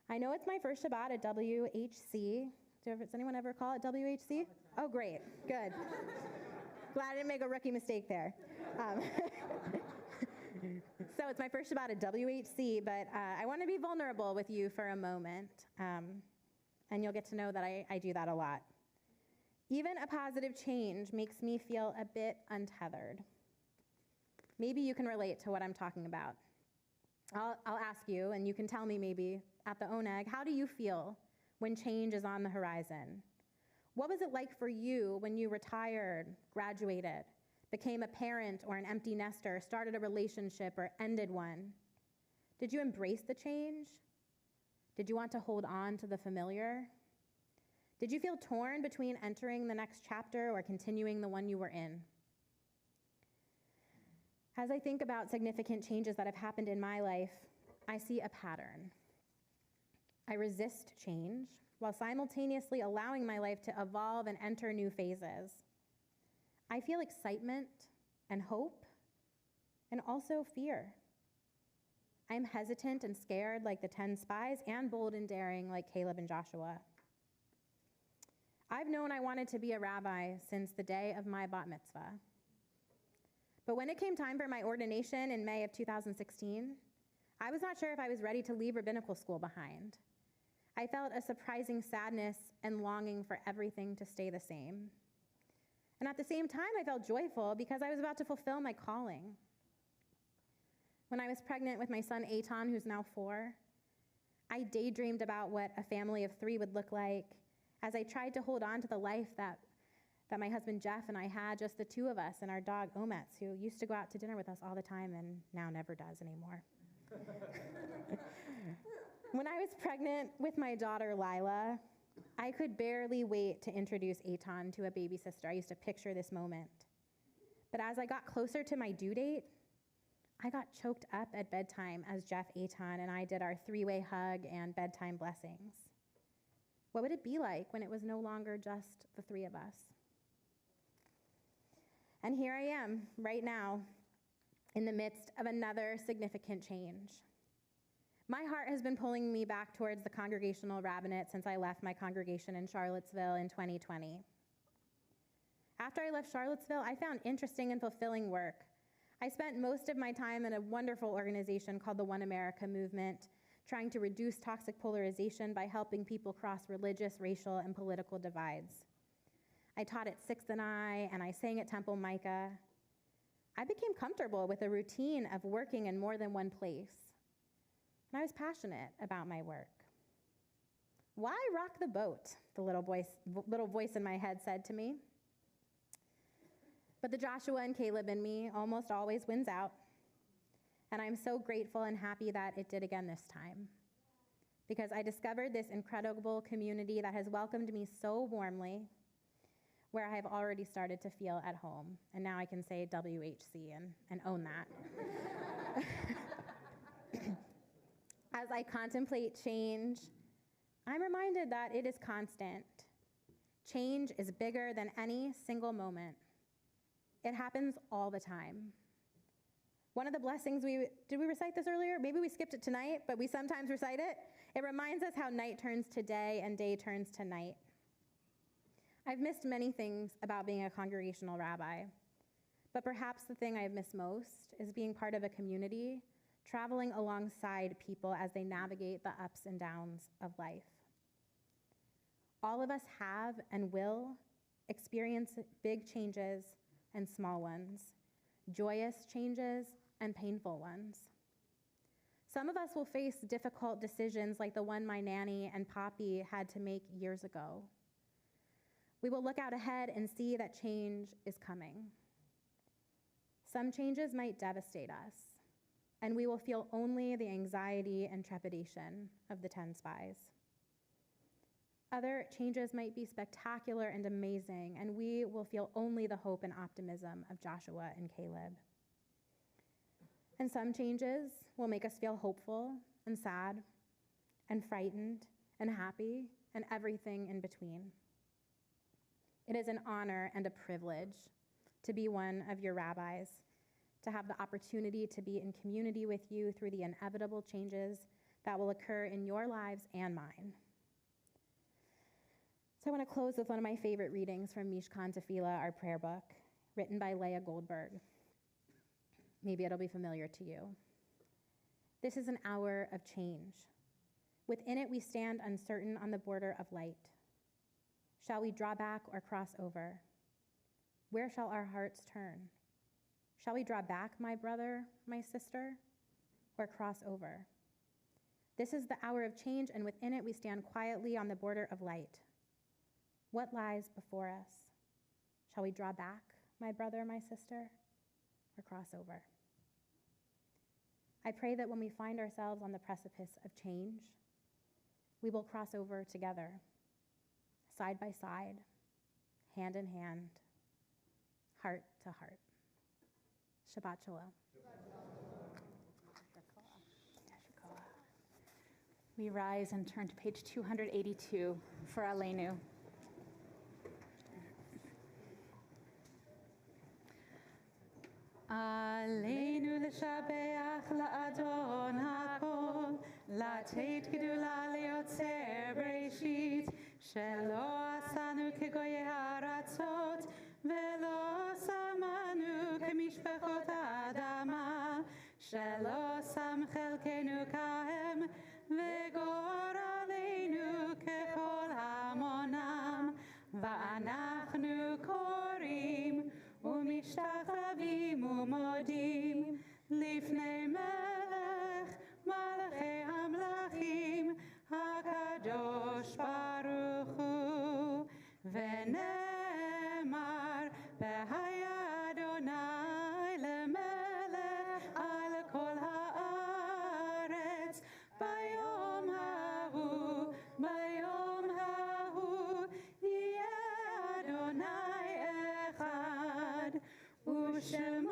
S7: I know it's my first Shabbat at WHC. Does anyone ever call it WHC? Oh, great, good. Glad I didn't make a rookie mistake there. So it's my first Shabbat at WHC, but I want to be vulnerable with you for a moment, and you'll get to know that I do that a lot. Even a positive change makes me feel a bit untethered. Maybe you can relate to what I'm talking about. I'll ask you, and you can tell me maybe at the ONEG, how do you feel when change is on the horizon? What was it like for you when you retired, graduated, became a parent or an empty nester, started a relationship or ended one? Did you embrace the change? Did you want to hold on to the familiar? Did you feel torn between entering the next chapter or continuing the one you were in? As I think about significant changes that have happened in my life, I see a pattern. I resist change while simultaneously allowing my life to evolve and enter new phases. I feel excitement and hope, and also fear. I'm hesitant and scared like the 10 spies, and bold and daring like Caleb and Joshua. I've known I wanted to be a rabbi since the day of my bat mitzvah. But when it came time for my ordination in May of 2016, I was not sure if I was ready to leave rabbinical school behind. I felt a surprising sadness and longing for everything to stay the same. And at the same time, I felt joyful because I was about to fulfill my calling. When I was pregnant with my son, Eitan, who's now 4, I daydreamed about what a family of 3 would look like as I tried to hold on to the life that my husband, Jeff, and I had, just the 2 of us, and our dog, Ometz, who used to go out to dinner with us all the time and now never does anymore. When I was pregnant with my daughter, Lila, I could barely wait to introduce Eitan to a baby sister. I used to picture this moment. But as I got closer to my due date, I got choked up at bedtime as Jeff, Eitan, and I did our 3-way hug and bedtime blessings. What would it be like when it was no longer just the 3 of us? And here I am, right now, in the midst of another significant change. My heart has been pulling me back towards the congregational rabbinate since I left my congregation in Charlottesville in 2020. After I left Charlottesville, I found interesting and fulfilling work. I spent most of my time in a wonderful organization called the One America Movement, trying to reduce toxic polarization by helping people cross religious, racial, and political divides. I taught at 6th and I, and I sang at Temple Micah. I became comfortable with a routine of working in more than one place. And I was passionate about my work. Why rock the boat? The little voice in my head said to me. But the Joshua and Caleb in me almost always wins out. And I'm so grateful and happy that it did again this time. Because I discovered this incredible community that has welcomed me so warmly, where I have already started to feel at home. And now I can say WHC and own that. As I contemplate change, I'm reminded that it is constant. Change is bigger than any single moment. It happens all the time. One of the blessings did we recite this earlier? Maybe we skipped it tonight, but we sometimes recite it. It reminds us how night turns to day and day turns to night. I've missed many things about being a congregational rabbi, but perhaps the thing I've missed most is being part of a community, traveling alongside people as they navigate the ups and downs of life. All of us have and will experience big changes and small ones, joyous changes and painful ones. Some of us will face difficult decisions like the one my nanny and Poppy had to make years ago. We will look out ahead and see that change is coming. Some changes might devastate us, and we will feel only the anxiety and trepidation of the 10 spies. Other changes might be spectacular and amazing, and we will feel only the hope and optimism of Joshua and Caleb. And some changes will make us feel hopeful and sad and frightened and happy and everything in between. It is an honor and a privilege to be one of your rabbis, to have the opportunity to be in community with you through the inevitable changes that will occur in your lives and mine. So I want to close with one of my favorite readings from Mishkan Tefillah, our prayer book, written by Leah Goldberg. Maybe it'll be familiar to you. This is an hour of change. Within it, we stand uncertain on the border of light. Shall we draw back or cross over? Where shall our hearts turn? Shall we draw back, my brother, my sister, or cross over? This is the hour of change, and within it, we stand quietly on the border of light. What lies before us? Shall we draw back, my brother, my sister, or cross over? I pray that when we find ourselves on the precipice of change, we will cross over together, side by side, hand in hand, heart to heart. Shabbat Shalom.
S2: We rise and turn to page 282 for Aleinu. Aleinu l'shabeach la'adon hakol, לתת גדולה ליוצר בראשית, שלא עשנו כגויי הארצות, ולא שמנו כמשפחות האדמה, שלא שם חלקנו כהם, וגורלנו ככל המונם, ואנחנו קוראים ומשתחווים ומודים לפני מלך מלכי המלכים הקדוש ברוך הוא, ונאמר והיה אדוני למלך על כל הארץ ביום ההוא, ביום ההוא יהיה אדוני אחד, ושמו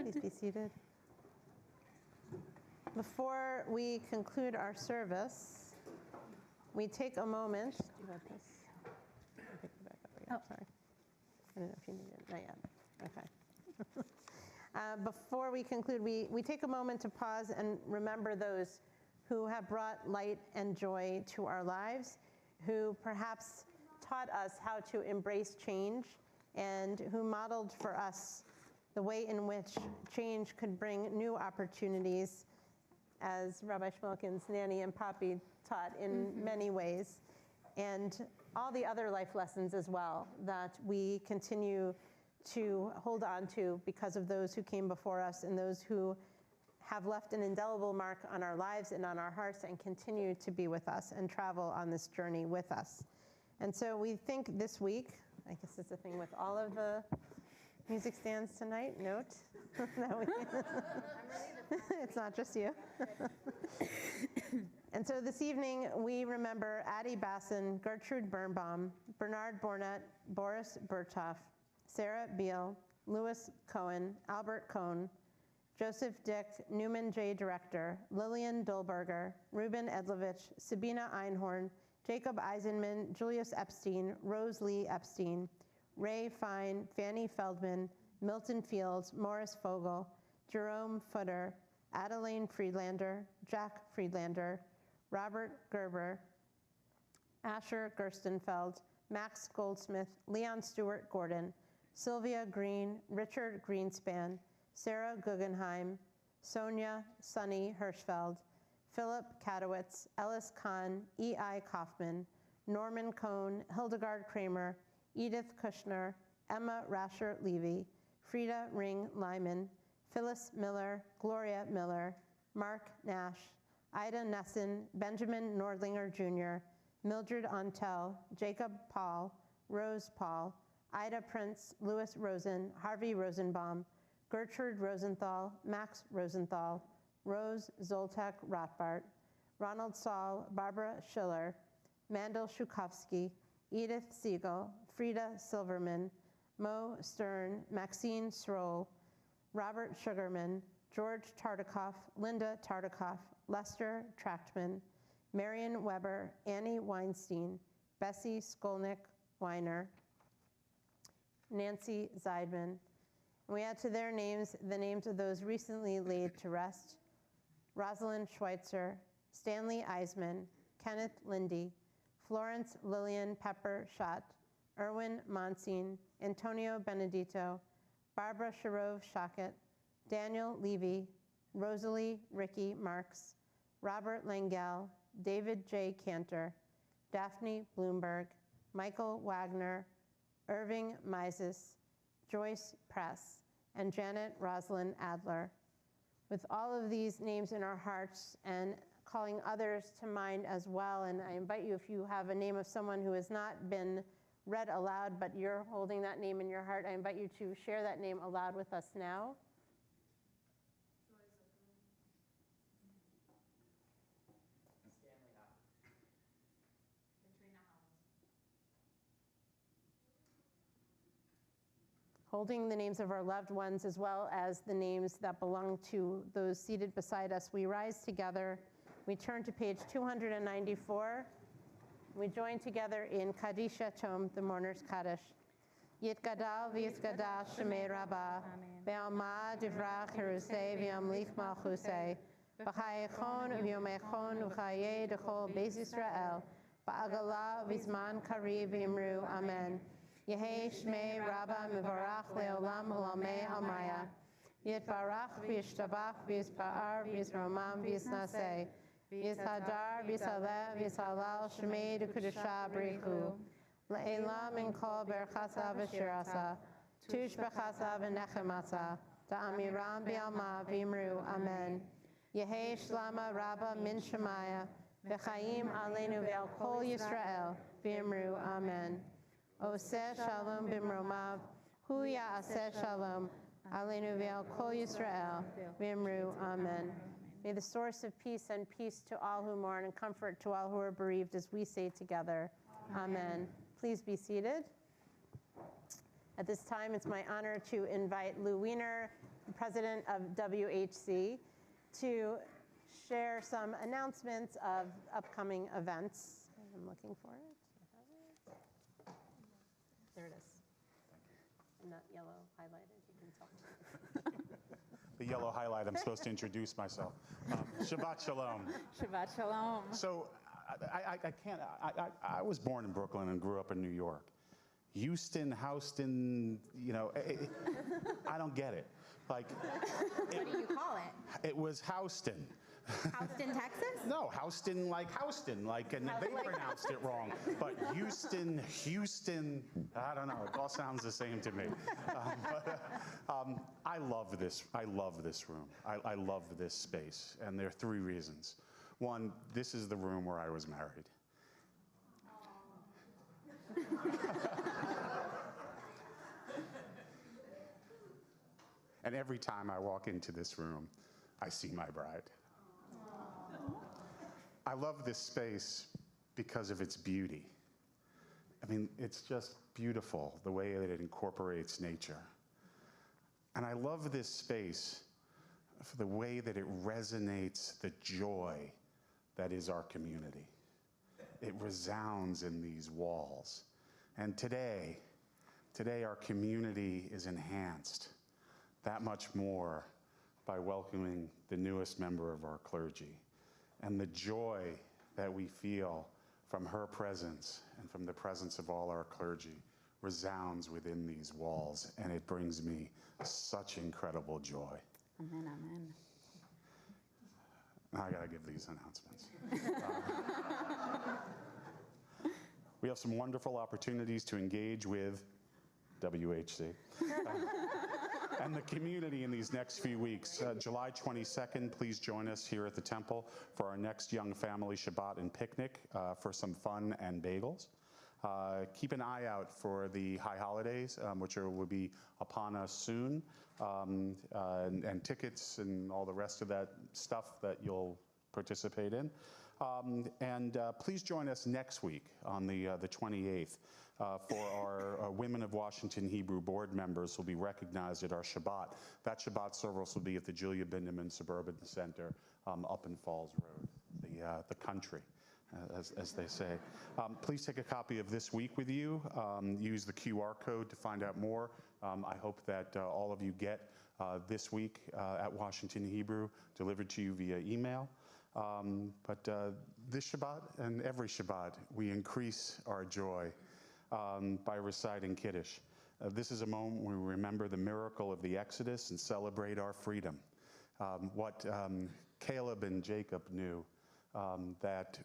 S1: Please be seated. Before we conclude our service, we take a moment. Do you want this? I'll pick it back up again. Sorry. I don't know if you need it. Not yet. Okay. Before we conclude, we take a moment to pause and remember those who have brought light and joy to our lives, who perhaps taught us how to embrace change, and who modeled for us the way in which change could bring new opportunities, as Rabbi Shmulkin's nanny and papi taught in many ways, and all the other life lessons as well that we continue to hold on to because of those who came before us and those who have left an indelible mark on our lives and on our hearts and continue to be with us and travel on this journey with us. And so we think this week, I guess it's a thing with all of the music stands tonight, note. It's not just you. And so this evening we remember Addie Basson, Gertrude Birnbaum, Bernard Bornett, Boris Berthoff, Sarah Beal, Louis Cohen, Albert Cohn, Joseph Dick, Newman J. Director, Lillian Dolberger, Ruben Edlovich, Sabina Einhorn, Jacob Eisenman, Julius Epstein, Rose Lee Epstein, Ray Fine, Fanny Feldman, Milton Fields, Morris Fogel, Jerome Footer, Adeline Friedlander, Jack Friedlander, Robert Gerber, Asher Gerstenfeld, Max Goldsmith, Leon Stewart Gordon, Sylvia Green, Richard Greenspan, Sarah Guggenheim, Sonia Sunny Hirschfeld, Philip Katowitz, Ellis Kahn, E.I. Kaufman, Norman Cohn, Hildegard Kramer, Edith Kushner, Emma Rasher Levy, Frida Ring Lyman, Phyllis Miller, Gloria Miller, Mark Nash, Ida Nesson, Benjamin Nordlinger Jr., Mildred Ontel, Jacob Paul, Rose Paul, Ida Prince, Louis Rosen, Harvey Rosenbaum, Gertrude Rosenthal, Max Rosenthal, Rose Zoltek Rothbart, Ronald Saul, Barbara Schiller, Mandel Shukovsky, Edith Siegel, Frida Silverman, Mo Stern, Maxine Sroll, Robert Sugarman, George Tartikoff, Linda Tartikoff, Lester Trachtman, Marion Weber, Annie Weinstein, Bessie Skolnick Weiner, Nancy Zeidman. And we add to their names the names of those recently laid to rest: Rosalind Schweitzer, Stanley Eisman, Kenneth Lindy, Florence Lillian Pepper Schott, Erwin Monsing, Antonio Benedito, Barbara Sharov Shackett, Daniel Levy, Rosalie Ricky Marks, Robert Langell, David J. Cantor, Daphne Bloomberg, Michael Wagner, Irving Mises, Joyce Press, and Janet Rosalind Adler. With all of these names in our hearts and calling others to mind as well, and I invite you, if you have a name of someone who has not been read aloud, but you're holding that name in your heart, I invite you to share that name aloud with us now. Holding the names of our loved ones as well as the names that belong to those seated beside us, we rise together. We turn to page 294. We join together in Kaddish Yatom, the mourner's Kaddish. Yitgadal v'yitgadal shemei Rabbah, be'alma divrach herusei v'yamlich malchusei, b'chayechon v'yomechon v'chayei d'chol beis Yisrael, ba'agala v'zman kariv v'imru, amen. Yehei shmei Rabbah mivarach le'olam u'lamei almaya, yitbarach v'yishtabach v'yisba'ar v'yisromam v'yisnasei, v'yishadar v'yishaleh v'yishalal shmei d'kudusha b'richu, Le'elam min kol berchasa v'shirasa, tush b'chasa v'nechemasa, da'amiram b'alma v'imru, amen. Yehei shlama Rabbah min shemaya, v'chaim aleinu v'al kol Yisrael, v'imru, amen. Oseh shalom b'mromav, hu ya'aseh shalom, aleinu v'al kol Yisrael, v'imru, amen. May the source of peace and peace to all who mourn and comfort to all who are bereaved as we say together, amen. Please be seated. At this time, it's my honor to invite Lou Weiner, the president of WHC, to share some announcements of upcoming events. I'm looking for it. There it is. And that yellow highlighted, you can tell.
S8: The yellow highlight, I'm supposed to introduce myself. Shabbat Shalom.
S2: Shabbat Shalom.
S8: So I was born in Brooklyn and grew up in New York. Houston, Houston, I don't get it. Like,
S7: What do you call it?
S8: it was Houston.
S7: Houston, Texas?
S8: No, Houston, and they pronounced it wrong. But Houston, I don't know. It all sounds the same to me. I love this. I love this room. I love this space, and there are three reasons. One, this is the room where I was married. And every time I walk into this room, I see my bride. I love this space because of its beauty. I mean, it's just beautiful, the way that it incorporates nature. And I love this space for the way that it resonates the joy that is our community. It resounds in these walls. And today our community is enhanced that much more by welcoming the newest member of our clergy. And the joy that we feel from her presence and from the presence of all our clergy resounds within these walls, and it brings me such incredible joy.
S2: Amen, amen.
S8: I gotta give these announcements. We have some wonderful opportunities to engage with WHC and the community in these next few weeks. July 22nd, please join us here at the temple for our next Young Family Shabbat and picnic for some fun and bagels. Keep an eye out for the high holidays, which will be upon us soon, and tickets and all the rest of that stuff that you'll participate in. And please join us next week on the 28th for our Women of Washington Hebrew board members who will be recognized at our Shabbat. That Shabbat service will be at the Julia Bindeman Suburban Center up in Falls Road, the country, as they say. Please take a copy of This Week with you. Use the QR code to find out more. I hope that all of you get This Week at Washington Hebrew delivered to you via email. But this Shabbat and every Shabbat, we increase our joy by reciting Kiddush. This is a moment where we remember the miracle of the Exodus and celebrate our freedom. What Caleb and Jacob knew that,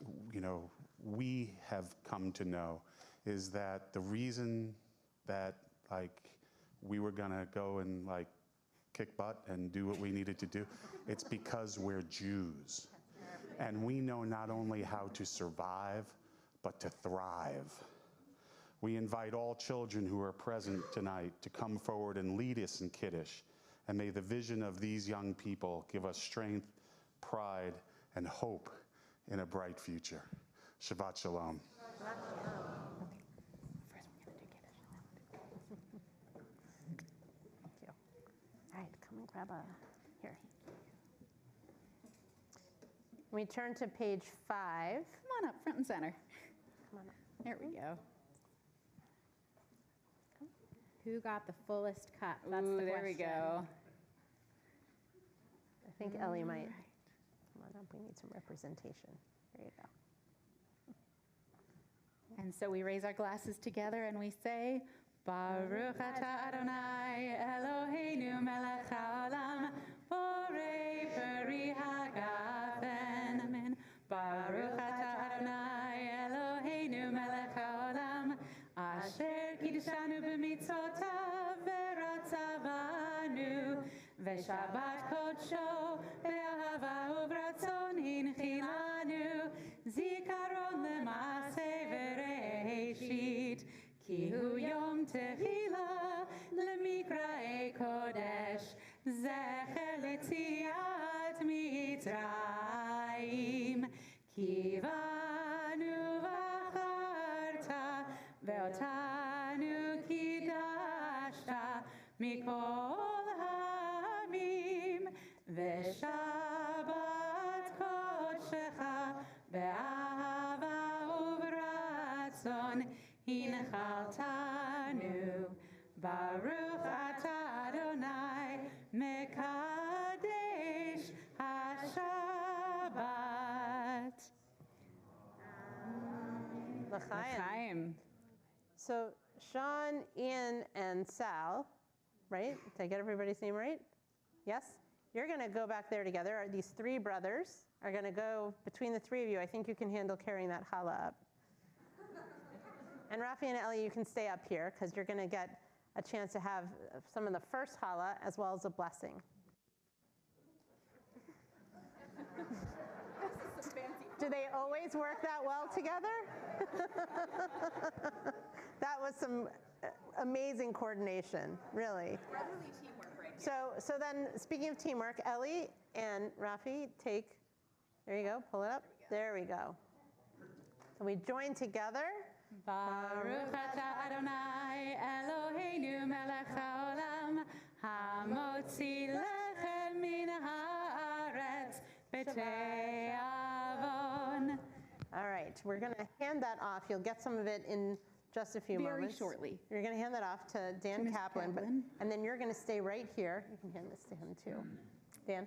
S8: we have come to know is that the reason that, we were gonna go and, kick butt and do what we needed to do, it's because we're Jews. And we know not only how to survive, but to thrive. We invite all children who are present tonight to come forward and lead us in Kiddush. And may the vision of these young people give us strength, pride, and hope in a bright future. Shabbat Shalom.
S1: All right, come and grab here. We turn to page 5.
S2: Come on up, front and center.
S1: Come on up.
S2: There we go.
S7: Who got the fullest cut? That's
S2: Ooh,
S7: the
S2: there we
S7: question.
S2: go.
S1: I think Ellie might. Come on up, we need some representation. There you go.
S2: And so we raise our glasses together and we say, Baruch atah Adonai Eloheinu melech haolam borei peri hagafen. Amen. Baruch atah Adonai Eloheinu melech haolam asher kiddushanu b'mitzvotav v'ratzavanu v'shabbat kodsho be'ahava u'b'ratzon hinchilanu zikaron lema'aseh v'reishit ki hu yom tehila lemikra'ei kodesh zecher letziat mitzrayim ki vanu v'acharta ve'otanu kidashta mikol ha'amim ve'shabbat kodshecha be'ahava u'b'ratzon hinchaltanu Baruch atah Adonai mekadesh hashabbat.
S1: L'chaim.
S2: Time.
S1: So Sean, Ian, and Sal, right? Did I get everybody's name right? Yes? You're going to go back there together. These 3 brothers are going to go between the 3 of you. I think you can handle carrying that challah up. And Rafi and Ellie, you can stay up here because you're going to get a chance to have some of the first challah as well as a blessing. Do they always work that well together? That was some amazing coordination, really.
S2: Brotherly teamwork right here.
S1: So then, speaking of teamwork, Ellie and Rafi, there you go, pull it up. There we go. So we join together.
S2: Baruch atah Adonai Eloheinu melech haolam hamotzi lechem min haaretz b'tei avon.
S1: All right, we're going to hand that off. You'll get some of it in just a few
S2: Very
S1: moments.
S2: shortly.
S1: You're going to hand that off to Dan
S2: Mr.
S1: Kaplan,
S2: Kaplan.
S1: and then you're going to stay right here. You can hand this to him too. Dan?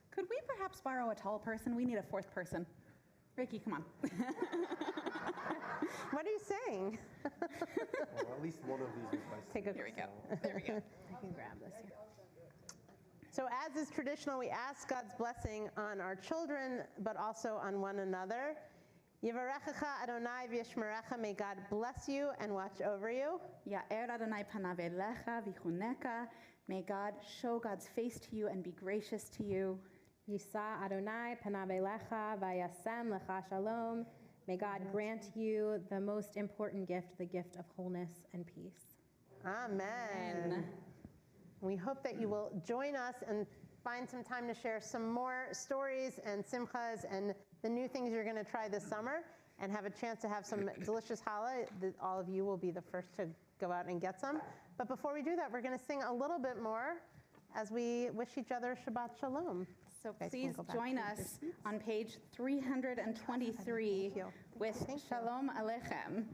S2: Could we perhaps borrow a tall person? We need a 4th person. Ricky, come on.
S1: What are you saying?
S4: Well, at least one of these was by
S1: Take a
S2: Here we go. There we go.
S7: I can grab this here.
S1: So as is traditional, we ask God's blessing on our children, but also on one another. Yivarechecha Adonai v'yishmerecha. May God bless you and watch over you.
S2: Ya'er Adonai panav elecha v'chuneka. May God show God's face to you and be gracious to you.
S7: Yisa Adonai panav elecha vayasem lecha shalom. May God grant you the most important gift, the gift of wholeness and peace.
S1: Amen. We hope that you will join us and find some time to share some more stories and simchas and the new things you're going to try this summer, and have a chance to have some delicious challah. All of you will be the first to go out and get some. But before we do that, we're going to sing a little bit more as we wish each other Shabbat Shalom.
S2: So
S1: Guys, can
S2: please
S1: go back
S2: join
S1: to
S2: us
S1: your seats.
S2: on page 323
S1: Thank you.
S2: with
S1: Thank you.
S2: Shalom Aleichem.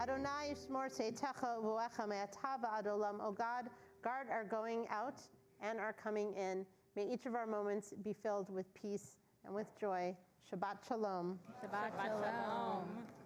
S1: Adonai yishmor seitecha u'echa me'ata v'ad olam. O God, guard our going out and our coming in. May each of our moments be filled with peace and with joy. Shabbat Shalom.
S2: Shabbat Shalom.